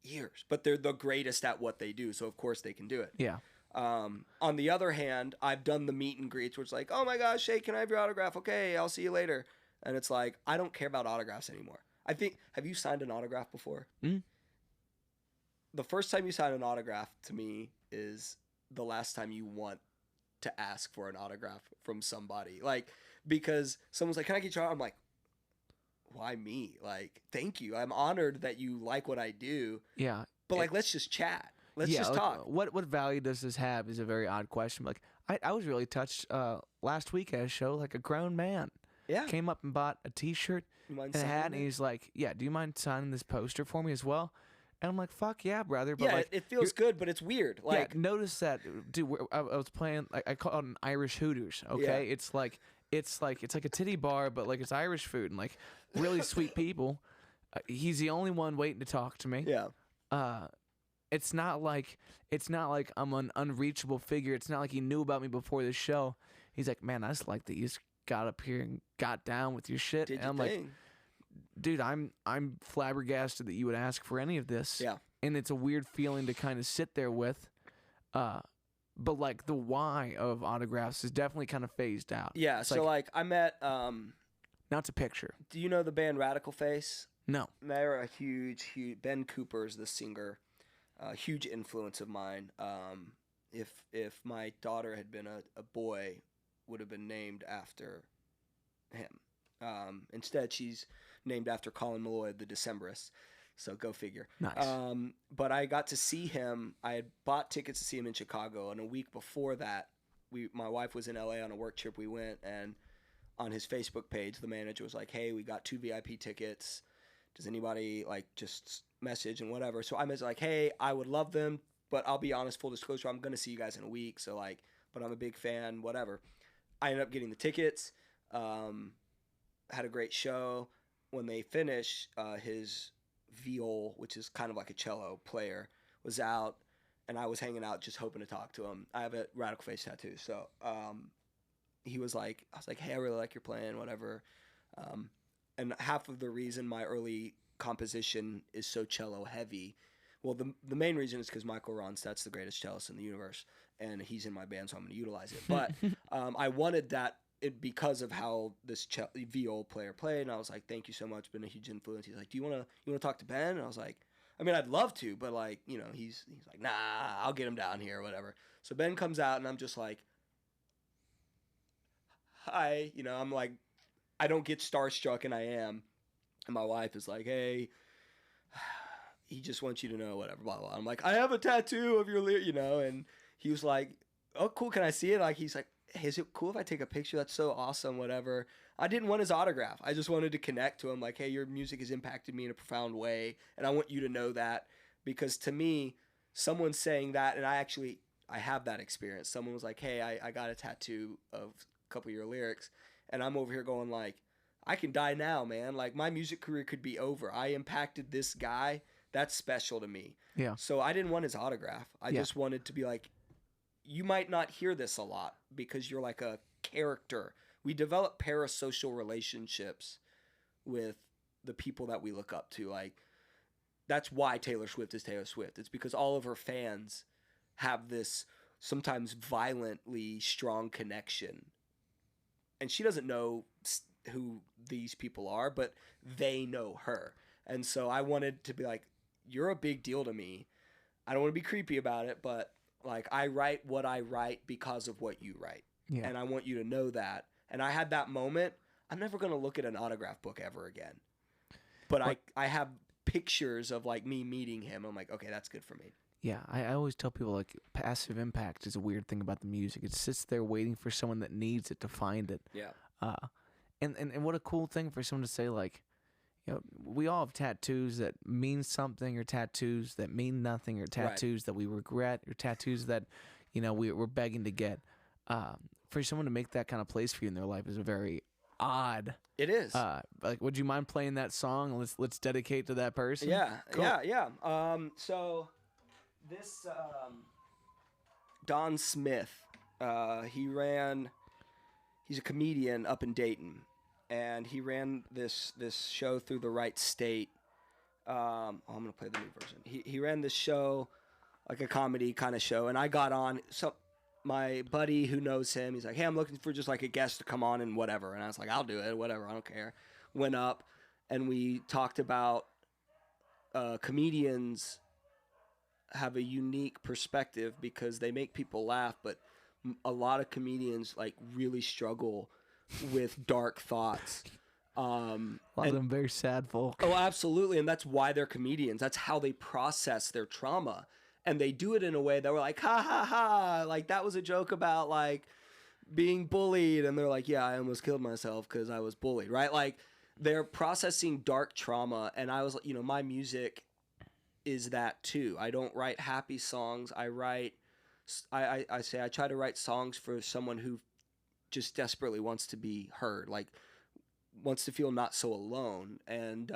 years, but they're the greatest at what they do, so of course they can do it. Yeah. On the other hand, I've done the meet and greets where it's like, "Oh my gosh, hey, can I have your autograph? Okay, I'll see you later." And it's like, I don't care about autographs anymore. I think, have you signed an autograph before? Mm-hmm. The first time you sign an autograph to me is the last time you want to ask for an autograph from somebody. Like, because someone's like, "Can I get your autograph?" I'm like, why me? Like, thank you. I'm honored that you like what I do. Yeah. But like, let's just chat. Let's just talk. What value does this have is a very odd question. Like, I was really touched last week at a show. Like, a grown man came up and bought a T-shirt and a hat, and he's like, "Yeah, do you mind signing this poster for me as well?" And I'm like, "Fuck yeah, brother!" But yeah, like, it feels good, but it's weird. Like, notice that, dude. I was playing. I call it an Irish Hooters. Okay, it's like a titty bar, but like it's Irish food and like really sweet people. He's the only one waiting to talk to me. Yeah. It's not like I'm an unreachable figure. It's not like he knew about me before the show. He's like, "Man, I just like that you just got up here and got down with your shit." Did and I'm like, "Dude, I'm flabbergasted that you would ask for any of this." Yeah. And it's a weird feeling to kind of sit there with. But like the why of autographs is definitely kind of phased out. Yeah. It's so like I met. Now it's a picture. Do you know the band Radical Face? No. They're a huge. Ben Cooper's the singer. Huge influence of mine. If my daughter had been a boy, would have been named after him. Instead, she's named after Colin Malloy, the Decemberists. So go figure. Nice. But I got to see him. I had bought tickets to see him in Chicago, and a week before that, my wife was in LA on a work trip. We went, and on his Facebook page, the manager was like, "Hey, we got 2 VIP tickets. Does anybody like just message and whatever?" So I was like, "Hey, I would love them, but I'll be honest, full disclosure, I'm gonna see you guys in a week. So like, but I'm a big fan, whatever." I ended up getting the tickets. Had a great show. When they finished, his viol, which is kind of like a cello player, was out, and I was hanging out just hoping to talk to him. I have a Radical Face tattoo, so he was like, I was like, "Hey, I really like your playing, whatever." And half of the reason my early composition is so cello heavy, well, the main reason is because Michael Ronstadt's the greatest cellist in the universe, and he's in my band, so I'm going to utilize it. But I wanted that because of how this viol player played, and I was like, "Thank you so much, been a huge influence." He's like, "Do you want to talk to Ben?" And I was like, "I mean, I'd love to, but like, you know," he's like, "Nah, I'll get him down here or whatever." So Ben comes out, and I'm just like, "Hi," you know, I'm like, I don't get starstruck, and I am. And my wife is like, "Hey, he just wants you to know, whatever, blah, blah." I'm like, "I have a tattoo of your, you know," and he was like, "Oh, cool, can I see it?" Like, he's like, "Hey, is it cool if I take a picture? That's so awesome, whatever." I didn't want his autograph. I just wanted to connect to him like, hey, your music has impacted me in a profound way, and I want you to know that, because to me, someone saying that, and I have that experience. Someone was like, hey, I got a tattoo of a couple of your lyrics, and I'm over here going like, I can die now, man. Like, my music career could be over. I impacted this guy. That's special to me. Yeah. So I didn't want his autograph. I just wanted to be like, you might not hear this a lot because you're like a character. We develop parasocial relationships with the people that we look up to. Like, that's why Taylor Swift is Taylor Swift. It's because all of her fans have this sometimes violently strong connection. And she doesn't know who these people are, but they know her. And so I wanted to be like, you're a big deal to me. I don't want to be creepy about it, but like, I write what I write because of what you write. Yeah. And I want you to know that. And I had that moment. I'm never going to look at an autograph book ever again. But I have pictures of like me meeting him. I'm like, okay, that's good for me. Yeah, I always tell people like passive impact is a weird thing about the music. It sits there waiting for someone that needs it to find it. Yeah. And what a cool thing for someone to say, like, you know, we all have tattoos that mean something, or tattoos that mean nothing, or tattoos that we regret, or tattoos that, you know, we're begging to get. For someone to make that kind of place for you in their life is a very odd. It is. Like, would you mind playing that song? Let's dedicate to that person. Yeah, cool. yeah. So this Don Smith, he's a comedian up in Dayton, and he ran this show through the right state. I'm gonna play the new version. He ran this show, like a comedy kind of show, and I got on. So my buddy who knows him, he's like, hey, I'm looking for just like a guest to come on and whatever. And I was like, I'll do it, whatever, I don't care. Went up, and we talked about comedians have a unique perspective because they make people laugh, but a lot of comedians like really struggle with dark thoughts. A lot of them very sad folk. Oh, absolutely. And that's why they're comedians. That's how they process their trauma. And they do it in a way that we're like, ha, ha, ha. Like, that was a joke about, like, being bullied. And they're like, yeah, I almost killed myself because I was bullied, right? Like, they're processing dark trauma. And I was, you know, my music is that too. I don't write happy songs. I try to write songs for someone who just desperately wants to be heard, like, wants to feel not so alone. And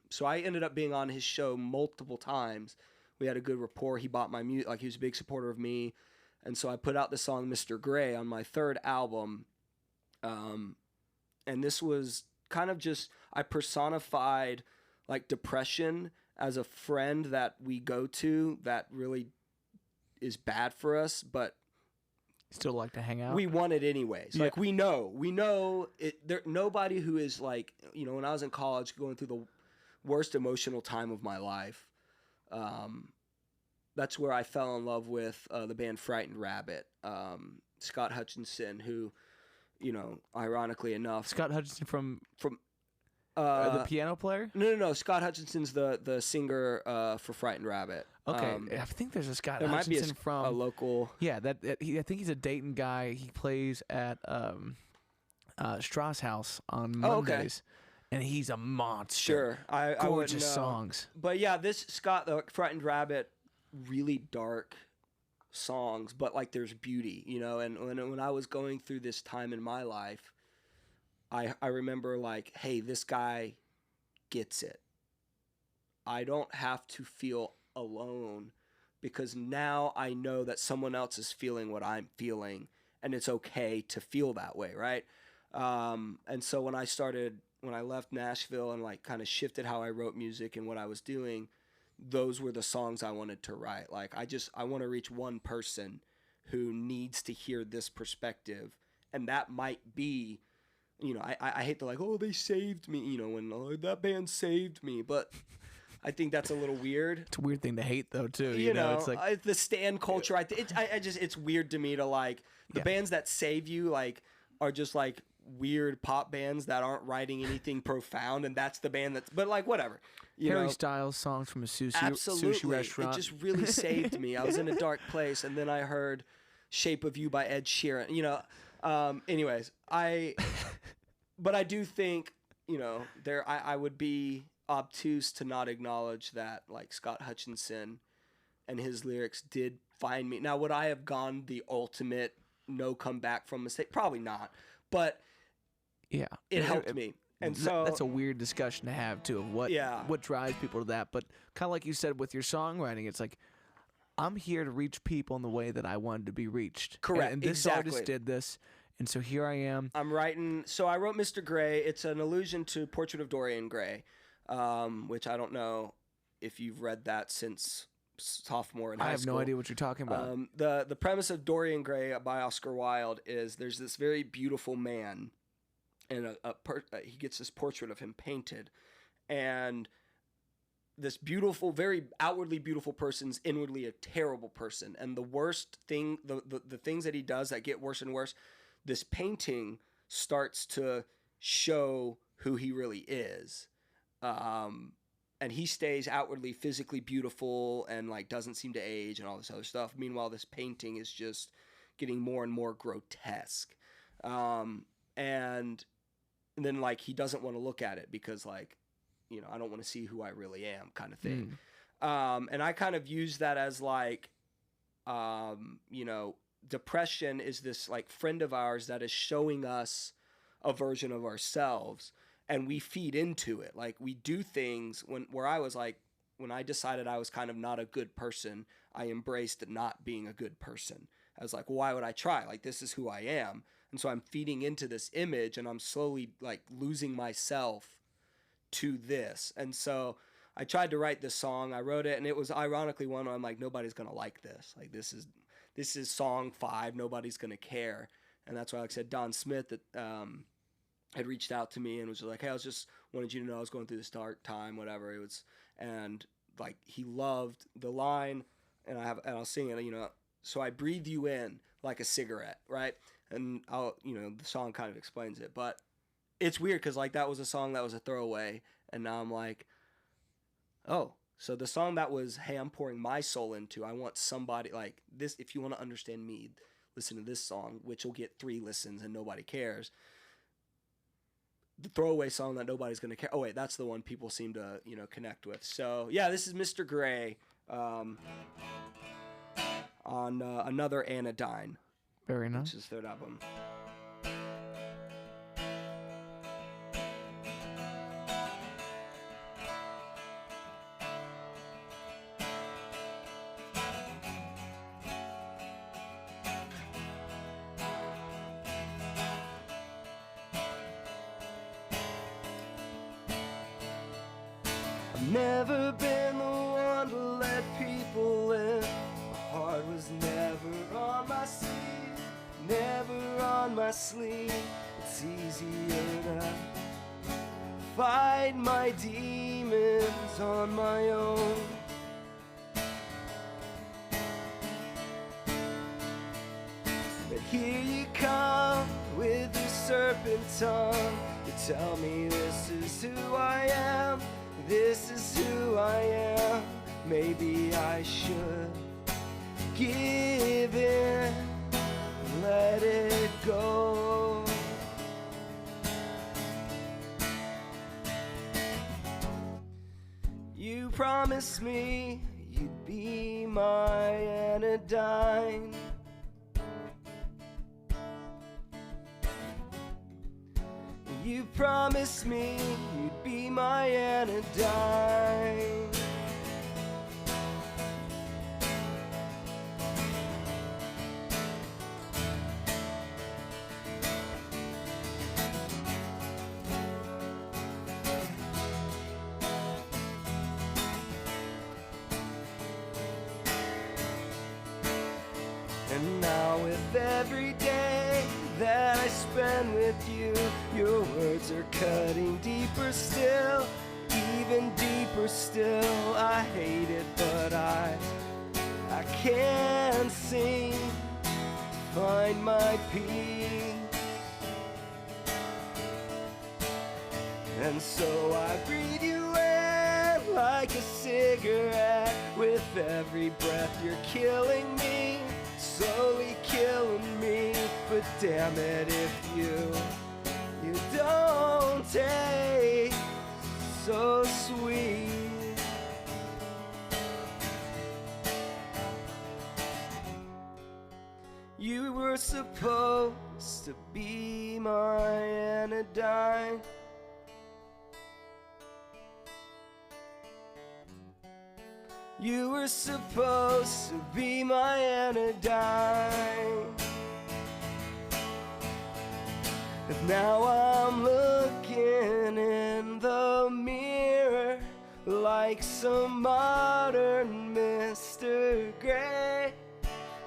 so I ended up being on his show multiple times. We had a good rapport. He bought my music. Like, he was a big supporter of me. And so I put out the song Mr. Gray on my third album. And this was kind of just, I personified like depression as a friend that we go to that really is bad for us, but still like to hang out. We want it anyways. Yeah. Like, we know it. Nobody who is like, you know, when I was in college going through the worst emotional time of my life, that's where I fell in love with the band Frightened Rabbit. Scott Hutchinson, who, you know, ironically enough, Scott Hutchinson from the piano player. No. Scott Hutchinson's the singer for Frightened Rabbit. Okay, I think there's a Scott there Hutchinson might be from a local. Yeah, I think he's a Dayton guy. He plays at Strauss House on Mondays. And he's a monster. Sure. Gorgeous songs. But yeah, this Scott, the Frightened Rabbit, really dark songs, but like there's beauty, you know. And when I was going through this time in my life, I remember like, hey, this guy gets it. I don't have to feel alone because now I know that someone else is feeling what I'm feeling, and it's okay to feel that way, right? And so when I left Nashville and like kind of shifted how I wrote music and what I was doing, those were the songs I wanted to write. Like, I want to reach one person who needs to hear this perspective. And that might be, you know, I hate to like, oh, they saved me, you know, when that band saved me. But I think that's a little weird. It's a weird thing to hate though, too. You know, it's like the stan culture. It's weird to me to like the bands that save you like are just like weird pop bands that aren't writing anything profound, and that's the band that's, but like whatever, Harry Styles songs from a sushi restaurant. It just really saved me. I was in a dark place, and then I heard Shape of You by Ed Sheeran, you know. Anyways, but I do think, you know, I would be obtuse to not acknowledge that, like, Scott Hutchinson and his lyrics did find me. Now, would I have gone the ultimate no comeback from mistake? Probably not. But yeah, it helped me. And so that's a weird discussion to have too, of what drives people to that. But kind of like you said with your songwriting, it's like, I'm here to reach people in the way that I wanted to be reached. Correct. And this artist did this, and so here I am. I'm writing. So I wrote Mr. Gray. It's an allusion to Portrait of Dorian Gray, which I don't know if you've read that since sophomore in high school. I have no idea what you're talking about. The premise of Dorian Gray by Oscar Wilde is there's this very beautiful man, and he gets this portrait of him painted, and this beautiful, very outwardly beautiful person's inwardly a terrible person. And the worst thing, the things that he does that get worse and worse, this painting starts to show who he really is. And he stays outwardly physically beautiful and, like, doesn't seem to age and all this other stuff. Meanwhile, this painting is just getting more and more grotesque. And then, like, he doesn't want to look at it because, like, you know, I don't want to see who I really am, kind of thing. And I kind of use that as, like, you know, depression is this, like, friend of ours that is showing us a version of ourselves, and we feed into it. Like, we do things where I was like, when I decided I was kind of not a good person, I embraced not being a good person. I was like, well, why would I try? Like, this is who I am. And so I'm feeding into this image, and I'm slowly, like, losing myself to this. And so I tried to write this song. I wrote it, and it was ironically one where I'm like, nobody's gonna like this. Like, this is song 5. Nobody's gonna care. And that's why, like I said, Don Smith that had reached out to me and was like, hey, I just wanted you to know I was going through this dark time, whatever it was. And, like, he loved the line, and I'll sing it, you know, so I breathe you in like a cigarette, right? And the song kind of explains it, but it's weird because, like, that was a song that was a throwaway, and now I'm like, oh, so the song that was, hey, I'm pouring my soul into, I want somebody, like, this, if you want to understand me, listen to this song, which will get 3 listens and nobody cares. The throwaway song that nobody's going to care. Oh, wait, that's the one people seem to, you know, connect with. So, yeah, this is Mr. Gray on Another Anodyne. Very nice. Which is his third album. I've never been the one to let people in. My heart was never on my sleeve, never on my sleeve. It's easier to fight my demons on my own. But here you come with your serpent tongue. You tell me this is who I am. This is who I am. Maybe I should give in, let it go. You promised me you'd be my anodyne. You promised me you'd be my anodyne. And now with every day that I spend with you, your words are cutting deeper still, even deeper still. I hate it, but I can't seem to find my peace. And so I breathe you in like a cigarette. With every breath you're killing me, slowly killing me. But damn it, if You don't taste so sweet. You were supposed to be my anodyne. You were supposed to be my anodyne. And now I'm looking in the mirror like some modern Mr. Gray.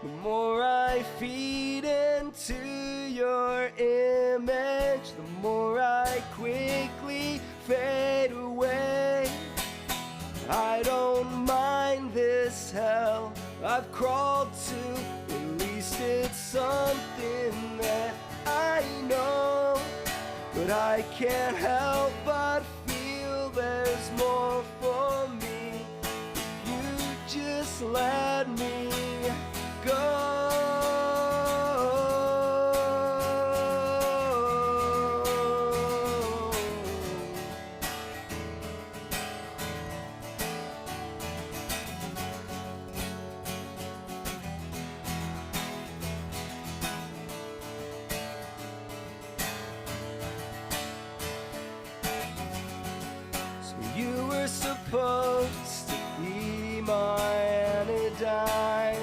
The more I feed into your image, the more I quickly fade away. I don't mind this hell I've crawled to. At least it's something that I know. But I can't help but feel there's more for me. If you just let me go. So you were supposed to be my anodyne.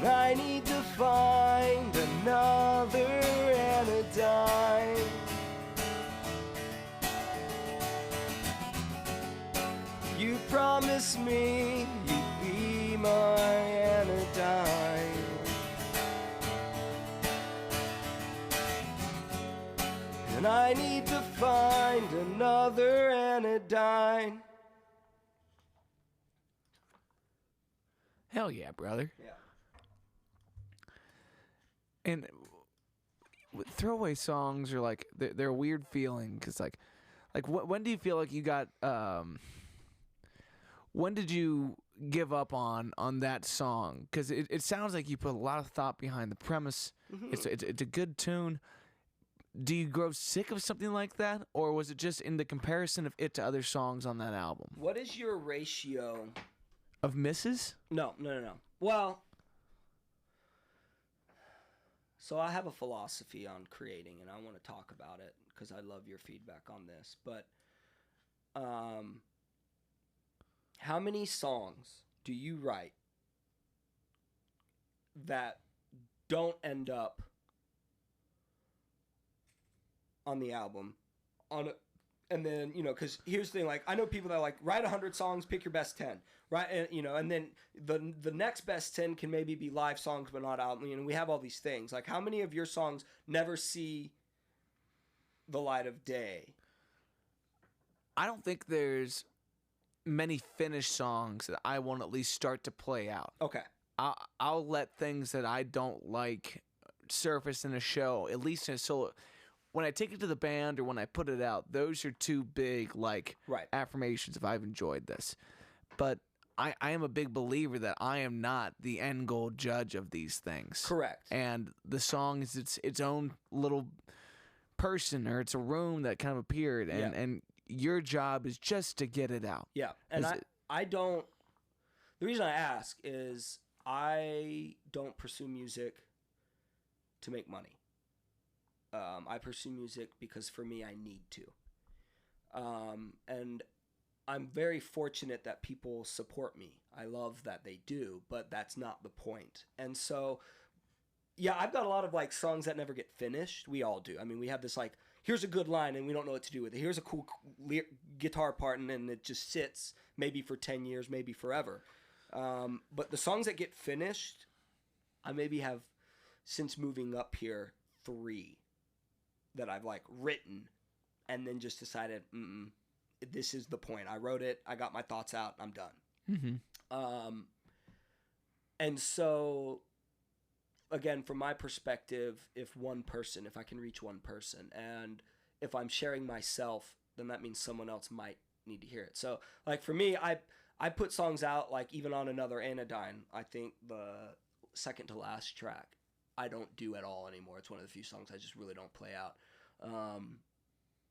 I need to find another anodyne. You promised me you'd be my anodyne. And I need to find another anodyne. Hell yeah, brother. Yeah. And throwaway songs are like they're a weird feeling because like when do you feel like you got when did you give up on that song? Because it sounds like you put a lot of thought behind the premise. Mm-hmm. It's a good tune. Do you grow sick of something like that, or was it just in the comparison of it to other songs on that album? What is your ratio Of misses? No. Well, so I have a philosophy on creating, and I want to talk about it because I love your feedback on this. But how many songs do you write that don't end up on the album? And then, because here's the thing, like, I know people that like write 100 songs, pick your best 10, right? And, and then the next best 10 can maybe be live songs, but not album. We have all these things. Like, how many of your songs never see the light of day? I don't think there's many finished songs that I won't at least start to play out. Okay. I'll let things that I don't like surface in a show, at least in a solo. When I take it to the band or when I put it out, those are two big Right. affirmations if I've enjoyed this. But I am a big believer that I am not the end goal judge of these things. Correct. And the song is its own little person, or it's a room that kind of appeared, and your job is just to get it out. Yeah. And I don't, the reason I ask is I don't pursue music to make money. I pursue music because for me, I need to. And I'm very fortunate that people support me. I love that they do, but that's not the point. And so, yeah, I've got a lot of like songs that never get finished. We all do. I mean, we have this like, here's a good line and we don't know what to do with it. Here's a cool guitar part and then it just sits maybe for 10 years, maybe forever. But the songs that get finished, I maybe have, since moving up here, 3 that I've like written and then just decided, this is the point. I wrote it. I got my thoughts out. I'm done. Mm-hmm. And so, again, from my perspective, if I can reach one person, and if I'm sharing myself, then that means someone else might need to hear it. So, like for me, I put songs out, like even on Another Anodyne, I think the second to last track, I don't do at all anymore. It's one of the few songs I just really don't play out.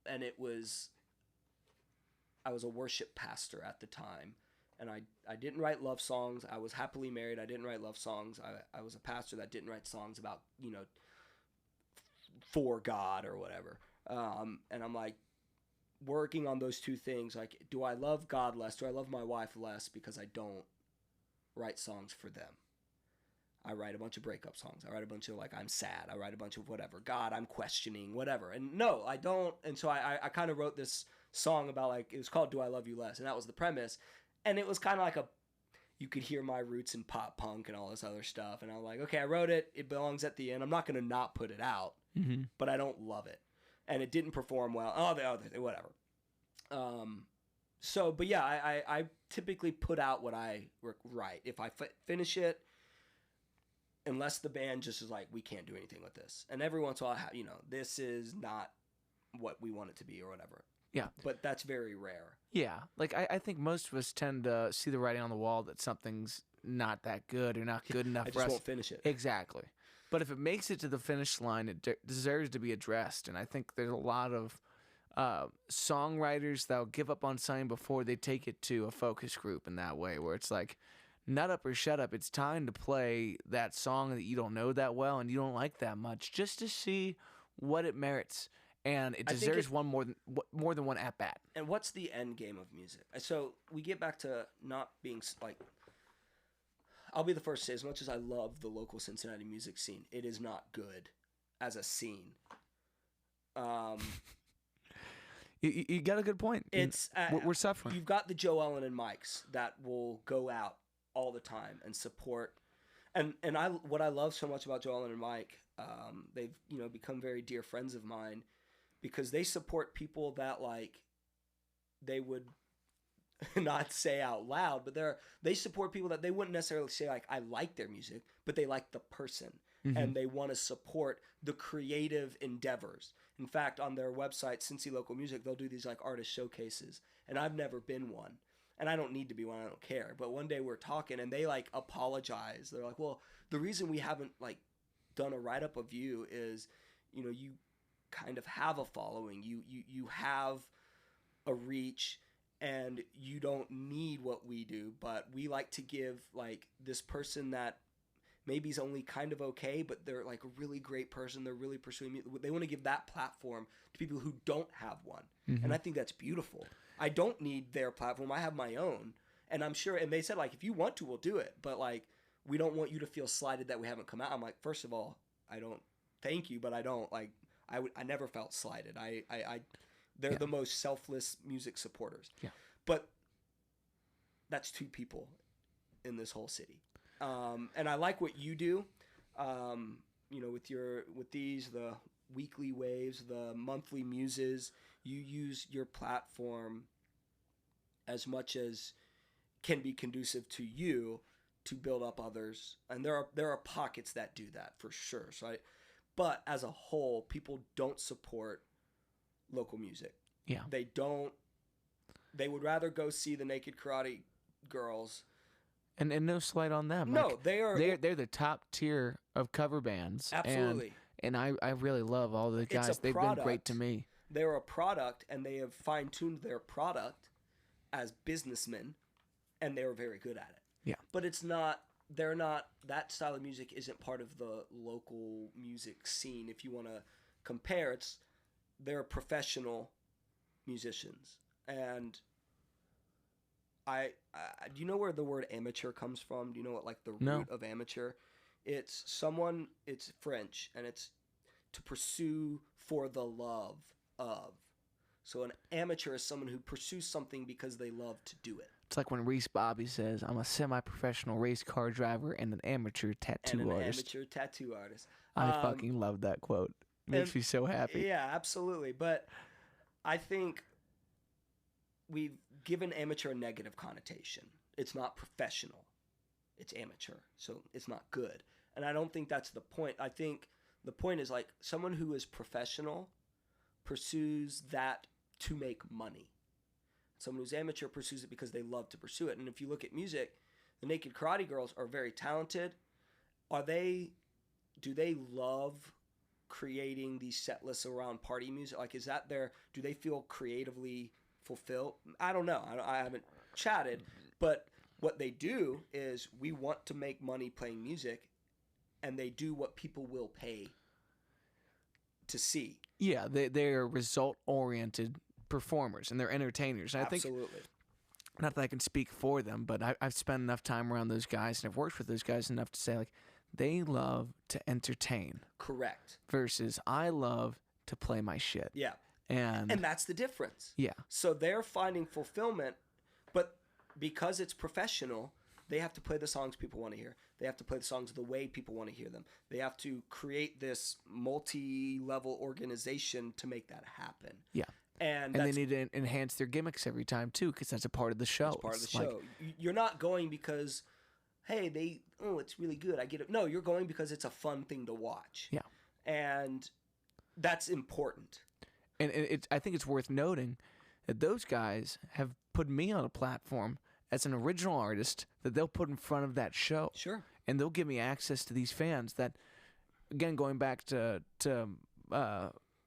And I was a worship pastor at the time, and I didn't write love songs. I was happily married. I didn't write love songs. I was a pastor that didn't write songs about, for God or whatever. And I'm like, working on those two things, like, do I love God less? Do I love my wife less because I don't write songs for them? I write a bunch of breakup songs. I write a bunch of, like, I'm sad. I write a bunch of whatever. God, I'm questioning, whatever. And no, I don't. And so I kind of wrote this song about, like, it was called Do I Love You Less? And that was the premise. And it was kind of like you could hear my roots in pop punk and all this other stuff. And I was like, okay, I wrote it. It belongs at the end. I'm not going to not put it out, but I don't love it. And it didn't perform well. Oh, the other thing, whatever. But yeah, I typically put out what I write. If I finish it, unless the band just is like, we can't do anything with this. And every once in a while, this is not what we want it to be or whatever. Yeah. But that's very rare. Yeah. Like, I think most of us tend to see the writing on the wall that something's not that good or not good enough I for us. just won't finish it. Exactly. But if it makes it to the finish line, it deserves to be addressed. And I think there's a lot of songwriters that'll give up on something before they take it to a focus group in that way, where it's like, nut up or shut up. It's time to play that song that you don't know that well and you don't like that much, just to see what it merits. And it deserves more than one at bat. And what's the end game of music? So we get back to not being like. I'll be the first to say, as much as I love the local Cincinnati music scene, it is not good as a scene. You got a good point. It's we're suffering. You've got the Joe Ellen and Mikes that will go out all the time and support. And what I love so much about Joe Ellen and Mike, they've become very dear friends of mine, because they support people that, like, they would not say out loud, but they support people that they wouldn't necessarily say, like, I like their music, but they like the person. And they want to support the creative endeavors. In fact, on their website, Cincy Local Music, they'll do these, like, artist showcases. And I've never been one. And I don't need to be one. I don't care. But one day we're talking, and they, like, apologize. They're like, well, the reason we haven't, like, done a write-up of you is, you kind of have a following. You have a reach, and you don't need what we do. But we like to give, like, this person that maybe is only kind of okay, but they're, like, a really great person. They're really pursuing music. They want to give that platform to people who don't have one. And I think that's beautiful. I don't need their platform. I have my own. And I'm sure, and they said, like, if you want to, we'll do it. But, like, we don't want you to feel slighted that we haven't come out. I'm like, first of all, I don't thank you, but I don't, like, I never felt slighted. They're the most selfless music supporters. Yeah. But that's two people in this whole city. And I like what you do, with the weekly waves, the monthly muses. You use your platform as much as can be conducive to you to build up others. And there are pockets that do that for sure. But as a whole, people don't support local music. Yeah. They don't. They would rather go see the Naked Karate Girls. And no slight on them. No, like, they're the top tier of cover bands. Absolutely. And I really love all the guys. They've been great to me. They're a product, and they have fine-tuned their product as businessmen, and they're very good at it. Yeah. But that style of music isn't part of the local music scene. If you want to compare, they're professional musicians. And do you know where the word amateur comes from? Do you know what, like, the root of amateur? It's French, and it's to pursue for the love of. So an amateur is someone who pursues something because they love to do it. It's like when Reese Bobby says, I'm a semi-professional race car driver and an amateur tattoo artist. I fucking love that quote. It makes me so happy. Yeah, absolutely. But I think we've given amateur a negative connotation. It's not professional. It's amateur. So it's not good. And I don't think that's the point. I think the point is, like, someone who is professional pursues that to make money. Someone who's amateur pursues it because they love to pursue it. And if you look at music, the Naked Karate Girls are very talented. Are they do they love creating these set lists around party music? Like, is that do they feel creatively fulfilled? I don't know. I haven't chatted, but what they do is we want to make money playing music, and they do what people will pay to see. Yeah, they're result-oriented performers, and they're entertainers. And Absolutely. I think, not that I can speak for them, but I've spent enough time around those guys, and I've worked with those guys enough to say, like, they love to entertain. Correct. Versus I love to play my shit. Yeah. And that's the difference. Yeah. So they're finding fulfillment, but because it's professional, they have to play the songs people want to hear. They have to play the songs the way people want to hear them. They have to create this multi-level organization to make that happen. Yeah. And they need to enhance their gimmicks every time, too, because that's a part of the show. It's part of the show. You're not going because, hey, it's really good, I get it. No, you're going because it's a fun thing to watch. Yeah. And that's important. And I think it's worth noting that those guys have put me on a platform as an original artist that they'll put in front of that show. Sure. And they'll give me access to these fans that, again, going back to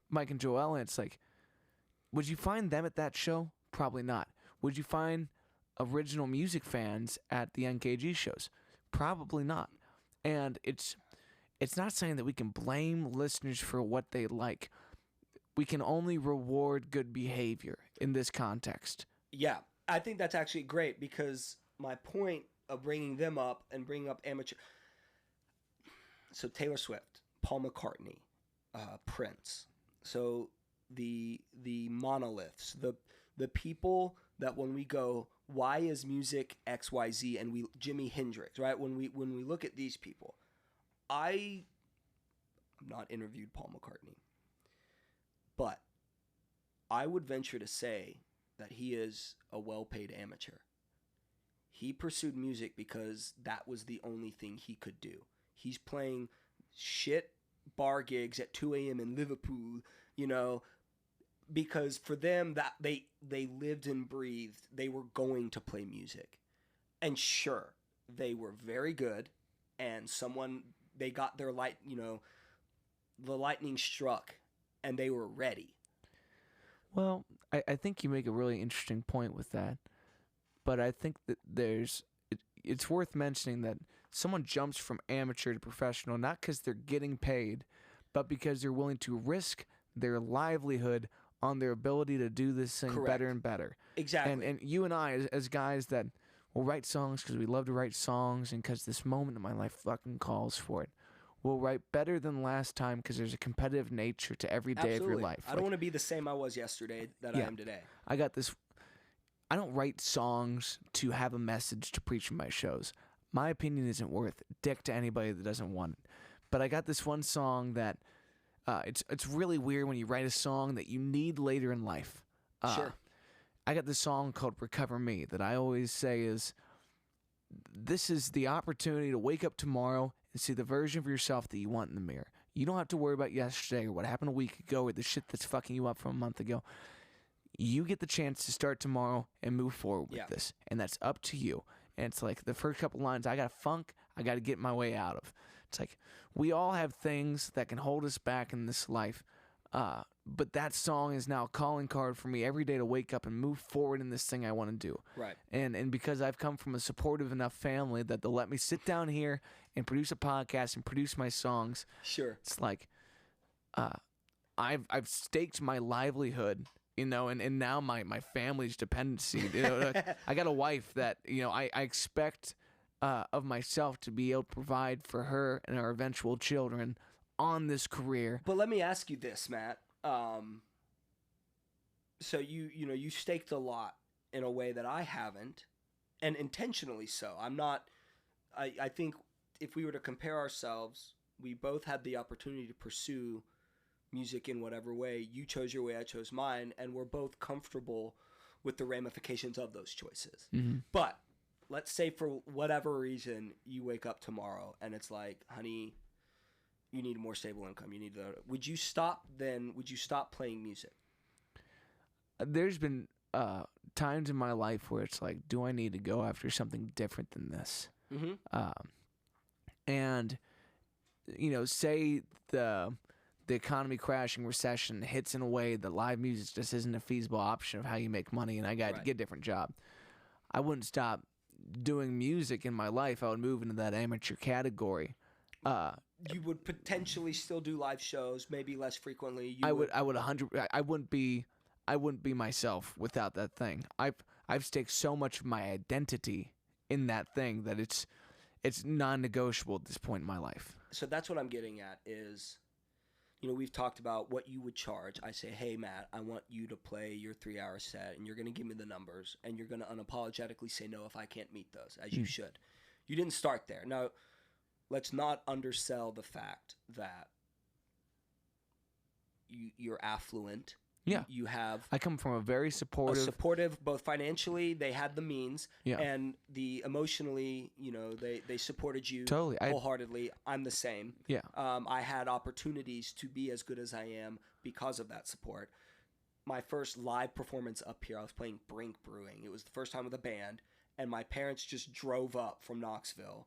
Mike and Joel, it's like, would you find them at that show? Probably not. Would you find original music fans at the NKG shows? Probably not. And it's not saying that we can blame listeners for what they like. We can only reward good behavior in this context. Yeah, I think that's actually great, because my point of bringing them up and bringing up amateur... So Taylor Swift, Paul McCartney, Prince. So the monoliths, the people that when we go, why is music XYZ, and Jimi Hendrix, right? When we look at these people, I've not interviewed Paul McCartney, but I would venture to say that he is a well-paid amateur. He pursued music because that was the only thing he could do. He's playing shit bar gigs at 2 a.m. in Liverpool, because for them that they lived and breathed, they were going to play music. And sure, they were very good, and they got their the lightning struck, and they were ready. Well, I think you make a really interesting point with that, but I think that it's worth mentioning that someone jumps from amateur to professional not because they're getting paid, but because they're willing to risk their livelihood on their ability to do this thing Correct. better and better. Exactly. And you and I, as guys that will write songs because we love to write songs and because this moment in my life fucking calls for it, we'll write better than last time because there's a competitive nature to every day Absolutely. of your life. I don't want to be the same I was yesterday that I am today. I got this. I don't write songs to have a message to preach in my shows. My opinion isn't worth dick to anybody that doesn't want it. But I got this one song that it's really weird when you write a song that you need later in life. Sure. I got this song called Recover Me that I always say is, this is the opportunity to wake up tomorrow and see the version of yourself that you want in the mirror. You don't have to worry about yesterday or what happened a week ago or the shit that's fucking you up from a month ago. You get the chance to start tomorrow and move forward with this, and that's up to you. And it's like the first couple lines, I got a funk I got to get my way out of. It's like we all have things that can hold us back in this life, but that song is now a calling card for me every day to wake up and move forward in this thing I want to do. Right. And because I've come from a supportive enough family that they'll let me sit down here and produce a podcast and produce my songs. Sure. It's like I've staked my livelihood, and now my family's dependency. I got a wife that I expect of myself to be able to provide for her and our eventual children on this career. But let me ask you this, Matt. So you staked a lot in a way that I haven't, and intentionally so. I'm not. I think if we were to compare ourselves, we both had the opportunity to pursue music in whatever way. You chose your way, I chose mine, and we're both comfortable with the ramifications of those choices. Mm-hmm. But let's say for whatever reason you wake up tomorrow and it's like, honey, you need a more stable income. You need to. Would you stop then? Would you stop playing music? There's been times in my life where it's like, do I need to go after something different than this? Mm-hmm. And say the economy crashing, recession hits in a way that live music just isn't a feasible option of how you make money, and I got to get a different job, I wouldn't stop doing music in my life. I would move into that amateur category. You would potentially still do live shows, maybe less frequently. I would 100. I wouldn't be myself without that thing. I've staked so much of my identity in that thing that it's non-negotiable at this point in my life. So that's what I'm getting at is, we've talked about what you would charge. I say, hey, Matt, I want you to play your 3-hour set, and you're going to give me the numbers, and you're going to unapologetically say no if I can't meet those, as you should. You didn't start there. Now, let's not undersell the fact that you're affluent. Yeah. You have... I come from a very supportive... both financially, they had the means, and the emotionally, they supported you wholeheartedly. I'm the same. Yeah. I had opportunities to be as good as I am because of that support. My first live performance up here, I was playing Brink Brewing. It was the first time with a band, and my parents just drove up from Knoxville,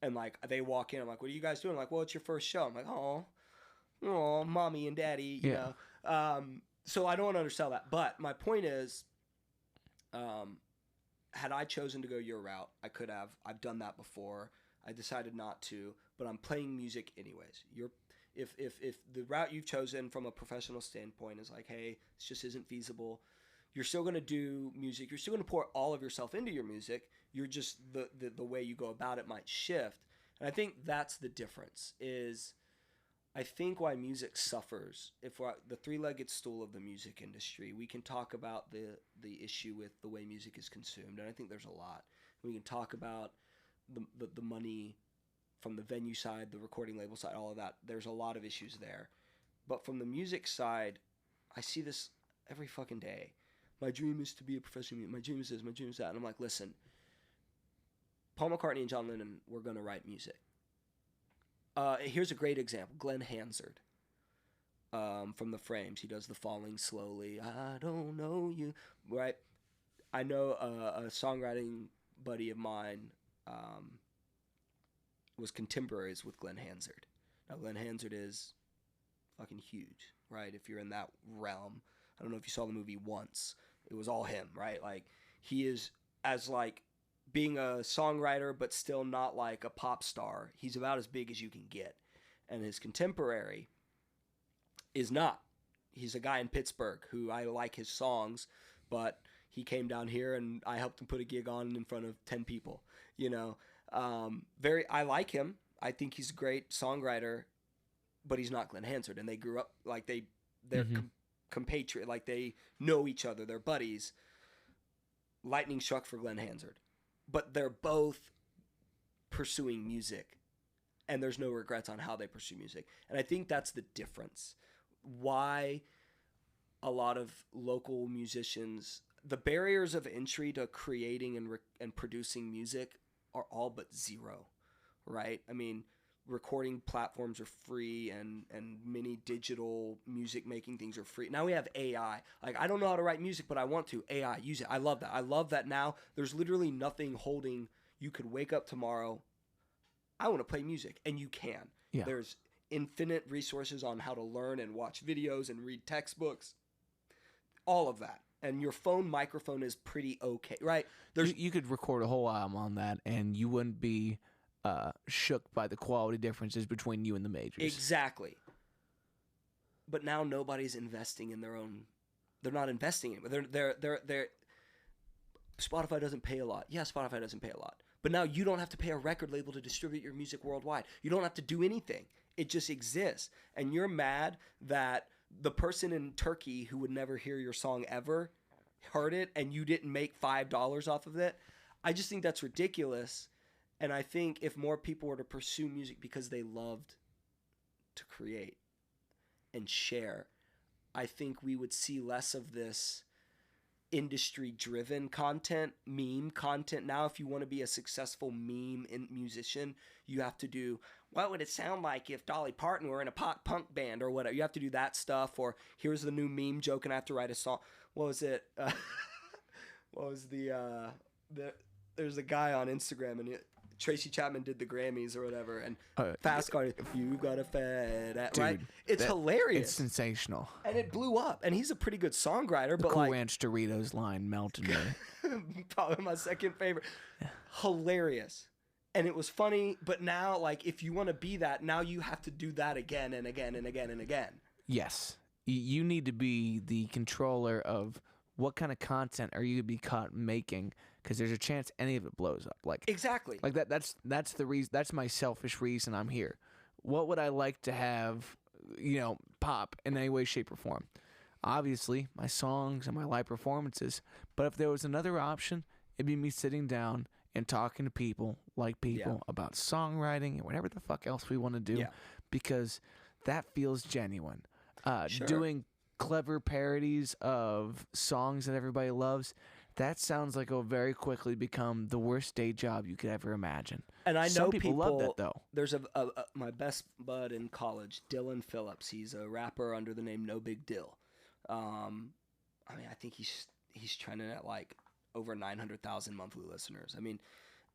and they walk in. I'm like, "What are you guys doing?" I'm like, "Well, it's your first show." I'm like, "Oh, mommy and daddy," you know. So I don't want to undersell that. But my point is, had I chosen to go your route, I could have. I've done that before. I decided not to, but I'm playing music anyways. If the route you've chosen from a professional standpoint is like, hey, this just isn't feasible, you're still going to do music. You're still going to pour all of yourself into your music. You're just the way you go about it might shift. And I think that's the difference is I think why music suffers, if we're the three-legged stool of the music industry, we can talk about the issue with the way music is consumed, and I think there's a lot. We can talk about the money from the venue side, the recording label side, all of that. There's a lot of issues there. But from the music side, I see this every fucking day. My dream is to be a professional musician. My dream is this, my dream is that. And I'm like, listen, Paul McCartney and John Lennon were going to write music. Here's a great example. Glenn Hansard from The Frames. He does the Falling Slowly. I don't know you. Right? I know a songwriting buddy of mine was contemporaries with Glenn Hansard. Now, Glenn Hansard is fucking huge, right? If you're in that realm. I don't know if you saw the movie Once. It was all him, right? Like, he is as, like, being a songwriter, but still not like a pop star. He's about as big as you can get. And his contemporary is not. He's a guy in Pittsburgh who I like his songs, but he came down here and I helped him put a gig on in front of 10 people, you know. I like him. I think he's a great songwriter, but he's not Glenn Hansard. And they grew up like they're compatriot, like they know each other. They're buddies. Lightning struck for Glenn Hansard. But they're both pursuing music, and there's no regrets on how they pursue music. And I think that's the difference. Why a lot of local musicians, the barriers of entry to creating and producing music are all but zero, right? I mean, recording platforms are free, and many digital music making things are free. Now we have AI. Like, I don't know how to write music, but I want to. AI, use it. I love that. I love that now there's literally nothing holding. You could wake up tomorrow, I want to play music, and you can. Yeah. There's infinite resources on how to learn and watch videos and read textbooks. All of that. And your phone microphone is pretty okay, right? You could record a whole album on that, and you wouldn't be shook by the quality differences between you and the majors. Exactly. But now nobody's investing in their own. They're not investing in it. They're Spotify doesn't pay a lot. Yeah, Spotify doesn't pay a lot. But now you don't have to pay a record label to distribute your music worldwide. You don't have to do anything. It just exists. And you're mad that the person in Turkey who would never hear your song ever heard it and you didn't make $5 off of it. I just think that's ridiculous. And I think if more people were to pursue music because they loved to create and share, I think we would see less of this industry-driven content, meme content. Now, if you want to be a successful meme musician, you have to do, what would it sound like if Dolly Parton were in a pop punk band or whatever? You have to do that stuff, or here's the new meme joke and I have to write a song. What was it? What was there's a guy on Instagram and Tracy Chapman did the Grammys or whatever, and Fast Car, you got a fat, Dude, right? It's hilarious. It's sensational. And it blew up, and he's a pretty good songwriter. The but Cool like, Ranch Doritos line melted me. probably my second favorite. Hilarious. And it was funny, but now, like, if you want to be that, now you have to do that again and again and again and again. Yes. You need to be the controller of what kind of content are you going to be caught making, because there's a chance any of it blows up. Like Exactly. Like that's the reason. That's my selfish reason I'm here. What would I like to have, pop in any way, shape, or form? Obviously, my songs and my live performances. But if there was another option, it'd be me sitting down and talking to people about songwriting and whatever the fuck else we want to do, because that feels genuine. Sure. Doing clever parodies of songs that everybody loves, that sounds like it'll very quickly become the worst day job you could ever imagine. And I know some people love that, though. There's my best bud in college, Dylan Phillips. He's a rapper under the name No Big Dill. I think he's trending at like over 900,000 monthly listeners. I mean,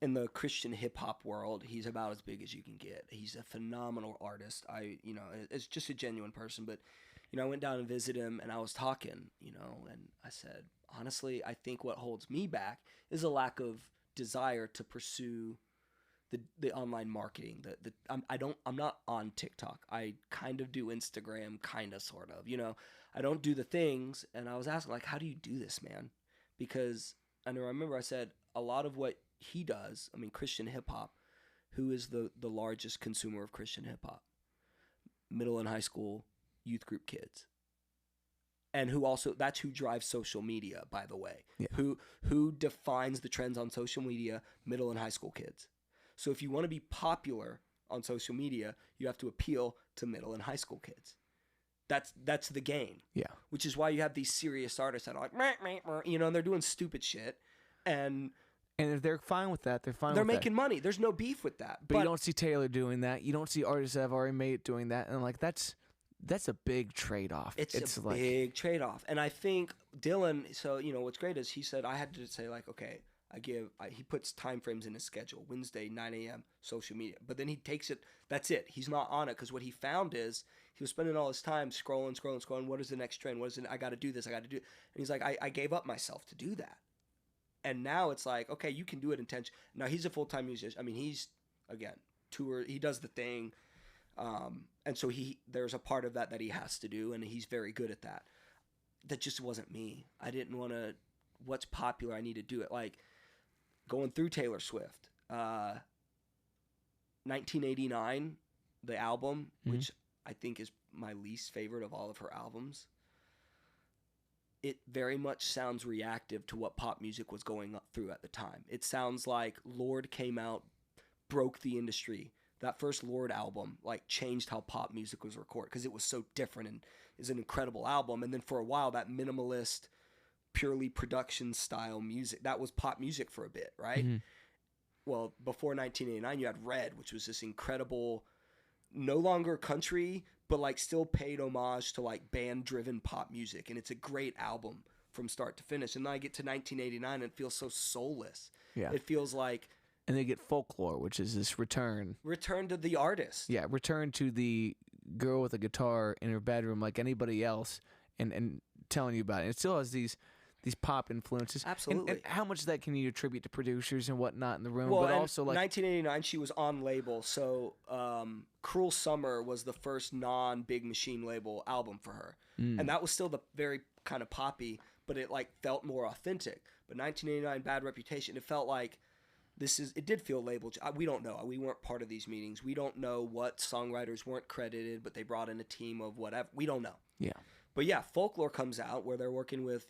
in the Christian hip hop world, he's about as big as you can get. He's a phenomenal artist. It's just a genuine person. But, I went down and visited him, and I was talking, and I said, honestly, I think what holds me back is a lack of desire to pursue the online marketing. I'm not on TikTok. I kind of do Instagram, kind of, sort of. I don't do the things. And I was asking, like, how do you do this, man? Because I remember I said a lot of what he does, Christian hip hop, who is the largest consumer of Christian hip hop? Middle and high school youth group kids. And that's who drives social media, by the way. Yeah. Who defines the trends on social media? Middle and high school kids. So if you want to be popular on social media, you have to appeal to middle and high school kids. That's the game. Yeah. Which is why you have these serious artists that are like, meh, meh, meh, and they're doing stupid shit. And if they're fine with that, they're fine they're with that. making money. There's no beef with that. But you don't see Taylor doing that. You don't see artists that have already made it doing that. And like that's a big trade-off. It's a big trade-off. And I think Dylan, so, what's great is he said, I had to say, like, okay, he puts time frames in his schedule. Wednesday, 9 a.m., social media. But then he takes it, that's it. He's not on it, because what he found is he was spending all his time scrolling. What is the next trend? I got to do this. I got to do it. And he's like, I gave up myself to do that. And now it's like, okay, you can do it intentionally. Now, he's a full-time musician. He's, again, he does the thing. And so there's a part of that he has to do, and he's very good at that. That just wasn't me. I didn't want to, what's popular, I need to do it. Like, going through Taylor Swift, 1989, the album, which I think is my least favorite of all of her albums, it very much sounds reactive to what pop music was going through at the time. It sounds like Lorde came out, broke the industry. That first Lorde album, like, changed how pop music was recorded, because it was so different and is an incredible album. And then for a while, that minimalist, purely production style music, that was pop music for a bit, right? Mm-hmm. Well, before 1989, you had Red, which was this incredible, no longer country, but like still paid homage to like band-driven pop music. And it's a great album from start to finish. And then I get to 1989 and it feels so soulless. Yeah. It feels like... And they get Folklore, which is this return to the artist. Yeah, return to the girl with a guitar in her bedroom like anybody else, and telling you about it. It still has these pop influences. Absolutely. And how much of that can you attribute to producers and whatnot in the room? Well, but also, like, 1989, she was on label. So Cruel Summer was the first non-Big Machine label album for her. And that was still the very kind of poppy, but it like felt more authentic. But 1989, Bad Reputation, it felt like it did feel labeled. We don't know. We weren't part of these meetings. We don't know what songwriters weren't credited, but they brought in a team of whatever. We don't know. Yeah. But yeah, Folklore comes out where they're working with,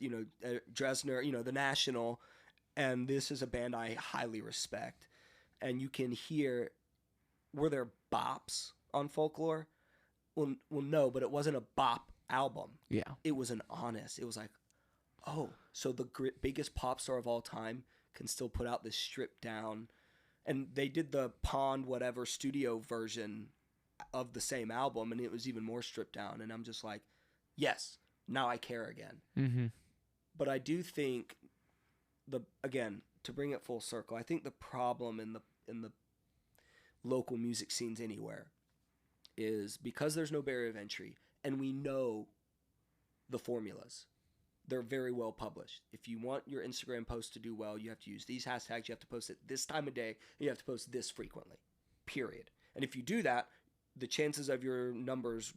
Dresner, the National, and this is a band I highly respect. And you can hear, were there bops on Folklore? Well, no, but it wasn't a bop album. Yeah. It was an honest. It was like, oh, so the biggest pop star of all time can still put out this stripped down. And they did the Pond whatever studio version of the same album, and it was even more stripped down. And I'm just like, yes, now I care again. Mm-hmm. But I do think again, to bring it full circle, I think the problem in the local music scenes anywhere is because there's no barrier of entry and we know the formulas. They're very well published. If you want your Instagram post to do well, you have to use these hashtags. You have to post it this time of day. And you have to post this frequently, period. And if you do that, the chances of your numbers,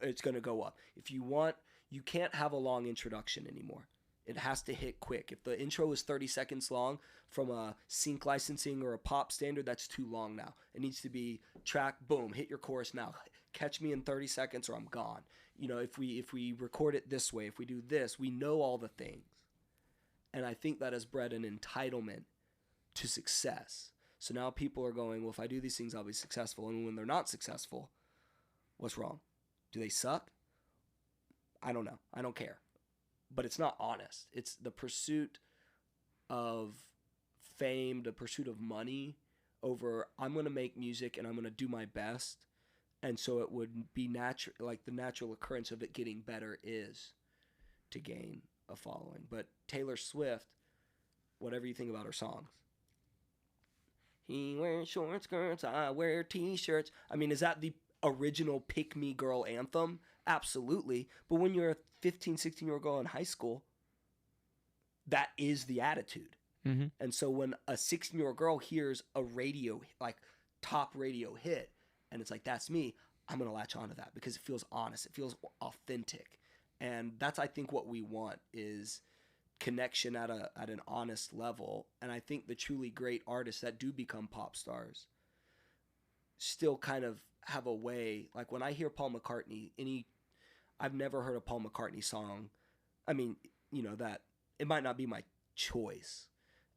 it's going to go up. If you want, you can't have a long introduction anymore. It has to hit quick. If the intro is 30 seconds long from a sync licensing or a pop standard, that's too long now. It needs to be track, boom, hit your chorus now. Catch me in 30 seconds or I'm gone. You know, if we record it this way, if we do this, we know all the things. And I think that has bred an entitlement to success. So now people are going, well, if I do these things, I'll be successful. And when they're not successful, what's wrong? Do they suck? I don't know. I don't care. But it's not honest. It's the pursuit of fame, the pursuit of money over I'm going to make music and I'm going to do my best. And so it would be natural, like the natural occurrence of it getting better is to gain a following. But Taylor Swift, whatever you think about her songs, he wears short skirts, I wear t-shirts. I mean, is that the original Pick Me Girl anthem? Absolutely. But when you're a 15, 16-year-old girl in high school, that is the attitude. Mm-hmm. And so when a 16-year-old girl hears a radio, like top radio hit, and it's like, that's me, I'm going to latch onto that because it feels honest. It feels authentic. And that's, I think, what we want is connection at an honest level. And I think the truly great artists that do become pop stars still kind of have a way, like when I hear Paul McCartney, I've never heard a Paul McCartney song. I mean, you know, that it might not be my choice.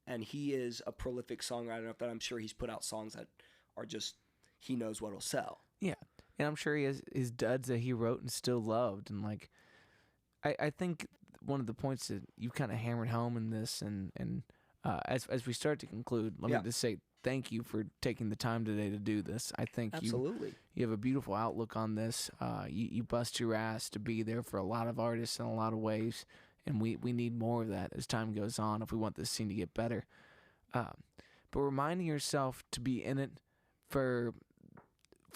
And he is a prolific songwriter enough that I'm sure he's put out songs that are just, he knows what'll sell. Yeah. And I'm sure he has his duds that he wrote and still loved. And like, I think one of the points that you kind of hammered home in this, and as we start to conclude, let me just say thank you for taking the time today to do this. I think absolutely you have a beautiful outlook on this. You bust your ass to be there for a lot of artists in a lot of ways, and we need more of that as time goes on if we want this scene to get better. But reminding yourself to be in it for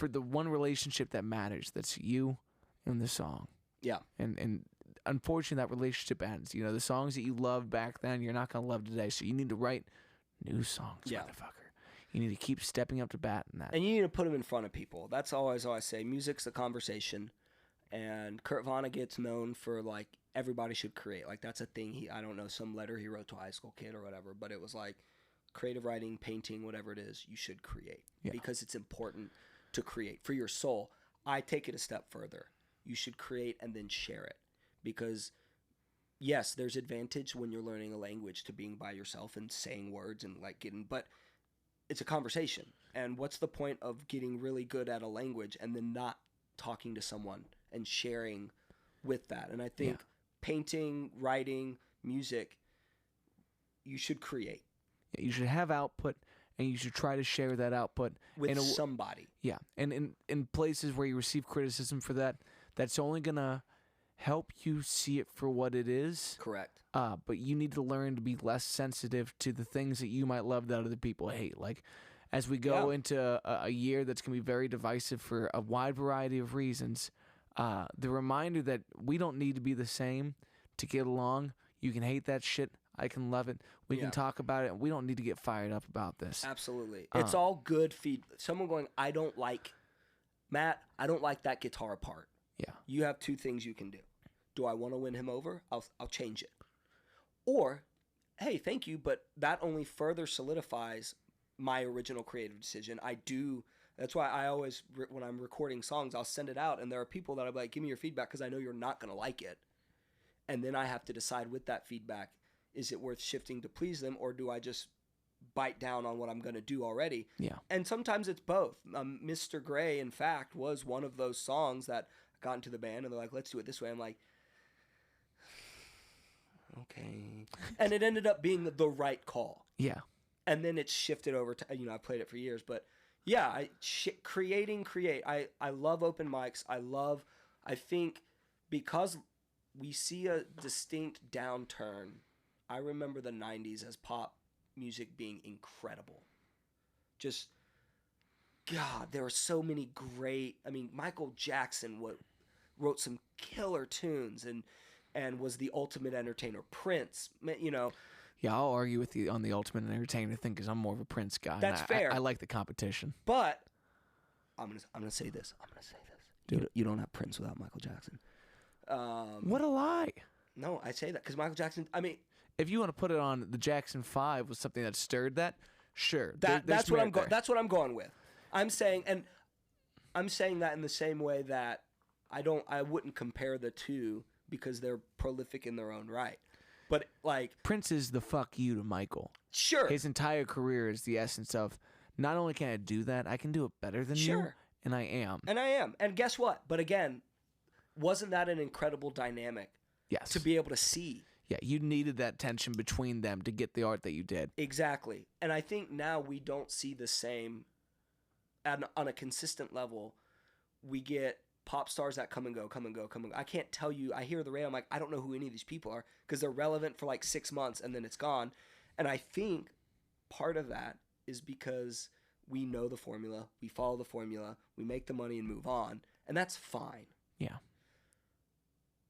the one relationship that matters, that's you and the song. Yeah. And unfortunately, that relationship ends. You know, the songs that you loved back then, you're not going to love today. So you need to write new songs, motherfucker. You need to keep stepping up to bat in that. And you need to put them in front of people. That's always all I say. Music's a conversation. And Kurt Vonnegut's known for, like, everybody should create. Like, that's a thing. I don't know, some letter he wrote to a high school kid or whatever. But it was like, creative writing, painting, whatever it is, you should create. Yeah. Because it's important to create for your soul. I take it a step further. You should create and then share it. Because, yes, there's advantage when you're learning a language to being by yourself and saying words and like getting, but it's a conversation. And what's the point of getting really good at a language and then not talking to someone and sharing with that? And I think painting, writing, music, you should create. You should have output, and you should try to share that output with somebody. Yeah, and in places where you receive criticism for that, that's only going to help you see it for what it is. Correct. But you need to learn to be less sensitive to the things that you might love that other people hate. Like, as we go into a year that's going to be very divisive for a wide variety of reasons, the reminder that we don't need to be the same to get along. You can hate that shit. I can love it. We can talk about it. We don't need to get fired up about this. Absolutely. It's all good feedback. Someone going, Matt, I don't like that guitar part. Yeah. You have two things you can do. Do I want to win him over? I'll change it. Or, hey, thank you, but that only further solidifies my original creative decision. That's why I always, when I'm recording songs, I'll send it out, and there are people that I'll be like, give me your feedback because I know you're not going to like it. And then I have to decide with that feedback, is it worth shifting to please them, or do I just bite down on what I'm going to do already? Yeah. And sometimes it's both. Mr. Gray, in fact, was one of those songs that got into the band, and they're like, let's do it this way. I'm like, okay. And it ended up being the right call. Yeah. And then it's shifted over to, I played it for years, but yeah, create. I love open mics. I think because we see a distinct downturn. I remember the 90s as pop music being incredible. Just God, there are so many great. I mean, Michael Jackson wrote some killer tunes and was the ultimate entertainer. Prince, you know. Yeah, I'll argue with you on the ultimate entertainer thing because I'm more of a Prince guy. That's fair. I like the competition. But I'm gonna say this. You don't have Prince without Michael Jackson. What a lie. No, I say that because Michael Jackson. I mean, if you want to put it on the Jackson 5 was something that stirred that, sure. That's what I'm going. That's what I'm going with. I'm saying that in the same way that I wouldn't compare the two because they're prolific in their own right. But like Prince is the fuck you to Michael. Sure. His entire career is the essence of not only can I do that, I can do it better than you. Sure. And I am. And guess what? But again, wasn't that an incredible dynamic? Yes. To be able to see. Yeah, you needed that tension between them to get the art that you did. Exactly. And I think now we don't see the same on a consistent level. We get pop stars that come and go. I can't tell you. I hear the radio. I'm like, I don't know who any of these people are because they're relevant for like 6 months and then it's gone. And I think part of that is because we know the formula. We follow the formula. We make the money and move on. And that's fine. Yeah.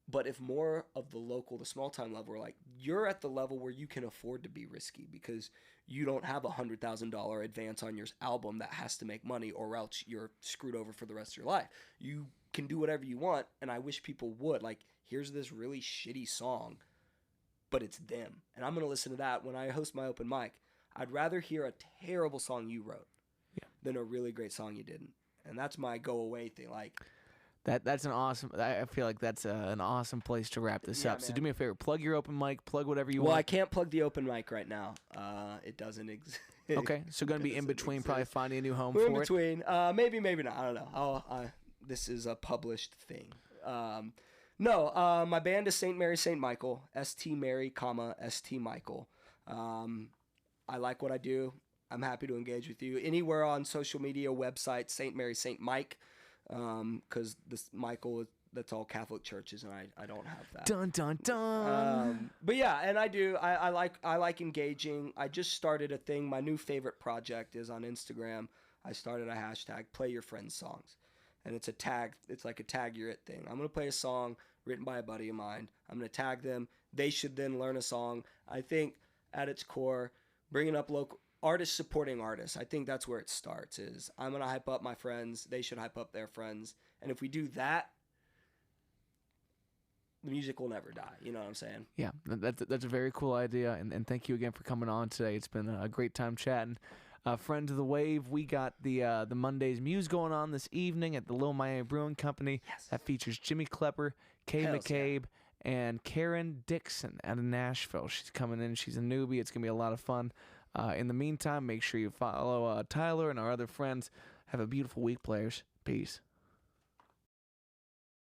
But if more of the small time level are like, you're at the level where you can afford to be risky because you don't have $100,000 advance on your album that has to make money or else you're screwed over for the rest of your life. You can do whatever you want, and I wish people would. Like, here's this really shitty song, but it's them. And I'm going to listen to that when I host my open mic. I'd rather hear a terrible song you wrote than a really great song you didn't. And that's my go away thing. Like, That's an awesome. I feel like that's an awesome place to wrap this up. Man. So do me a favor, plug your open mic, plug whatever you want. Well, I can't plug the open mic right now. It doesn't exist. Okay, so going to be in between, probably finding a new home We're for in between. Maybe not. I don't know. This is a published thing. No, my band is St. Mary St. Michael, St. Mary, St. Michael. I like what I do. I'm happy to engage with you anywhere on social media, website, St. Mary St. Mike. Because this Michael, that's all Catholic churches, and I don't have that. Dun dun dun. But yeah, and I do. I like engaging. I just started a thing. My new favorite project is on Instagram. I started a hashtag Play Your Friends Songs, and it's a tag. It's like a tag your it thing. I'm gonna play a song written by a buddy of mine. I'm gonna tag them. They should then learn a song. I think at its core, bringing up local. Artists supporting artists. I think that's where it starts is I'm going to hype up my friends. They should hype up their friends. And if we do that, the music will never die. You know what I'm saying? Yeah, that's a very cool idea. And thank you again for coming on today. It's been a great time chatting. Friend of the Wave, we got the Monday's Muse going on this evening at the Little Miami Brewing Company. Yes. That features Jimmy Klepper, Kay McCabe, and Karen Dixon out of Nashville. She's coming in. She's a newbie. It's going to be a lot of fun. In the meantime, make sure you follow Tyler and our other friends. Have a beautiful week, players. Peace.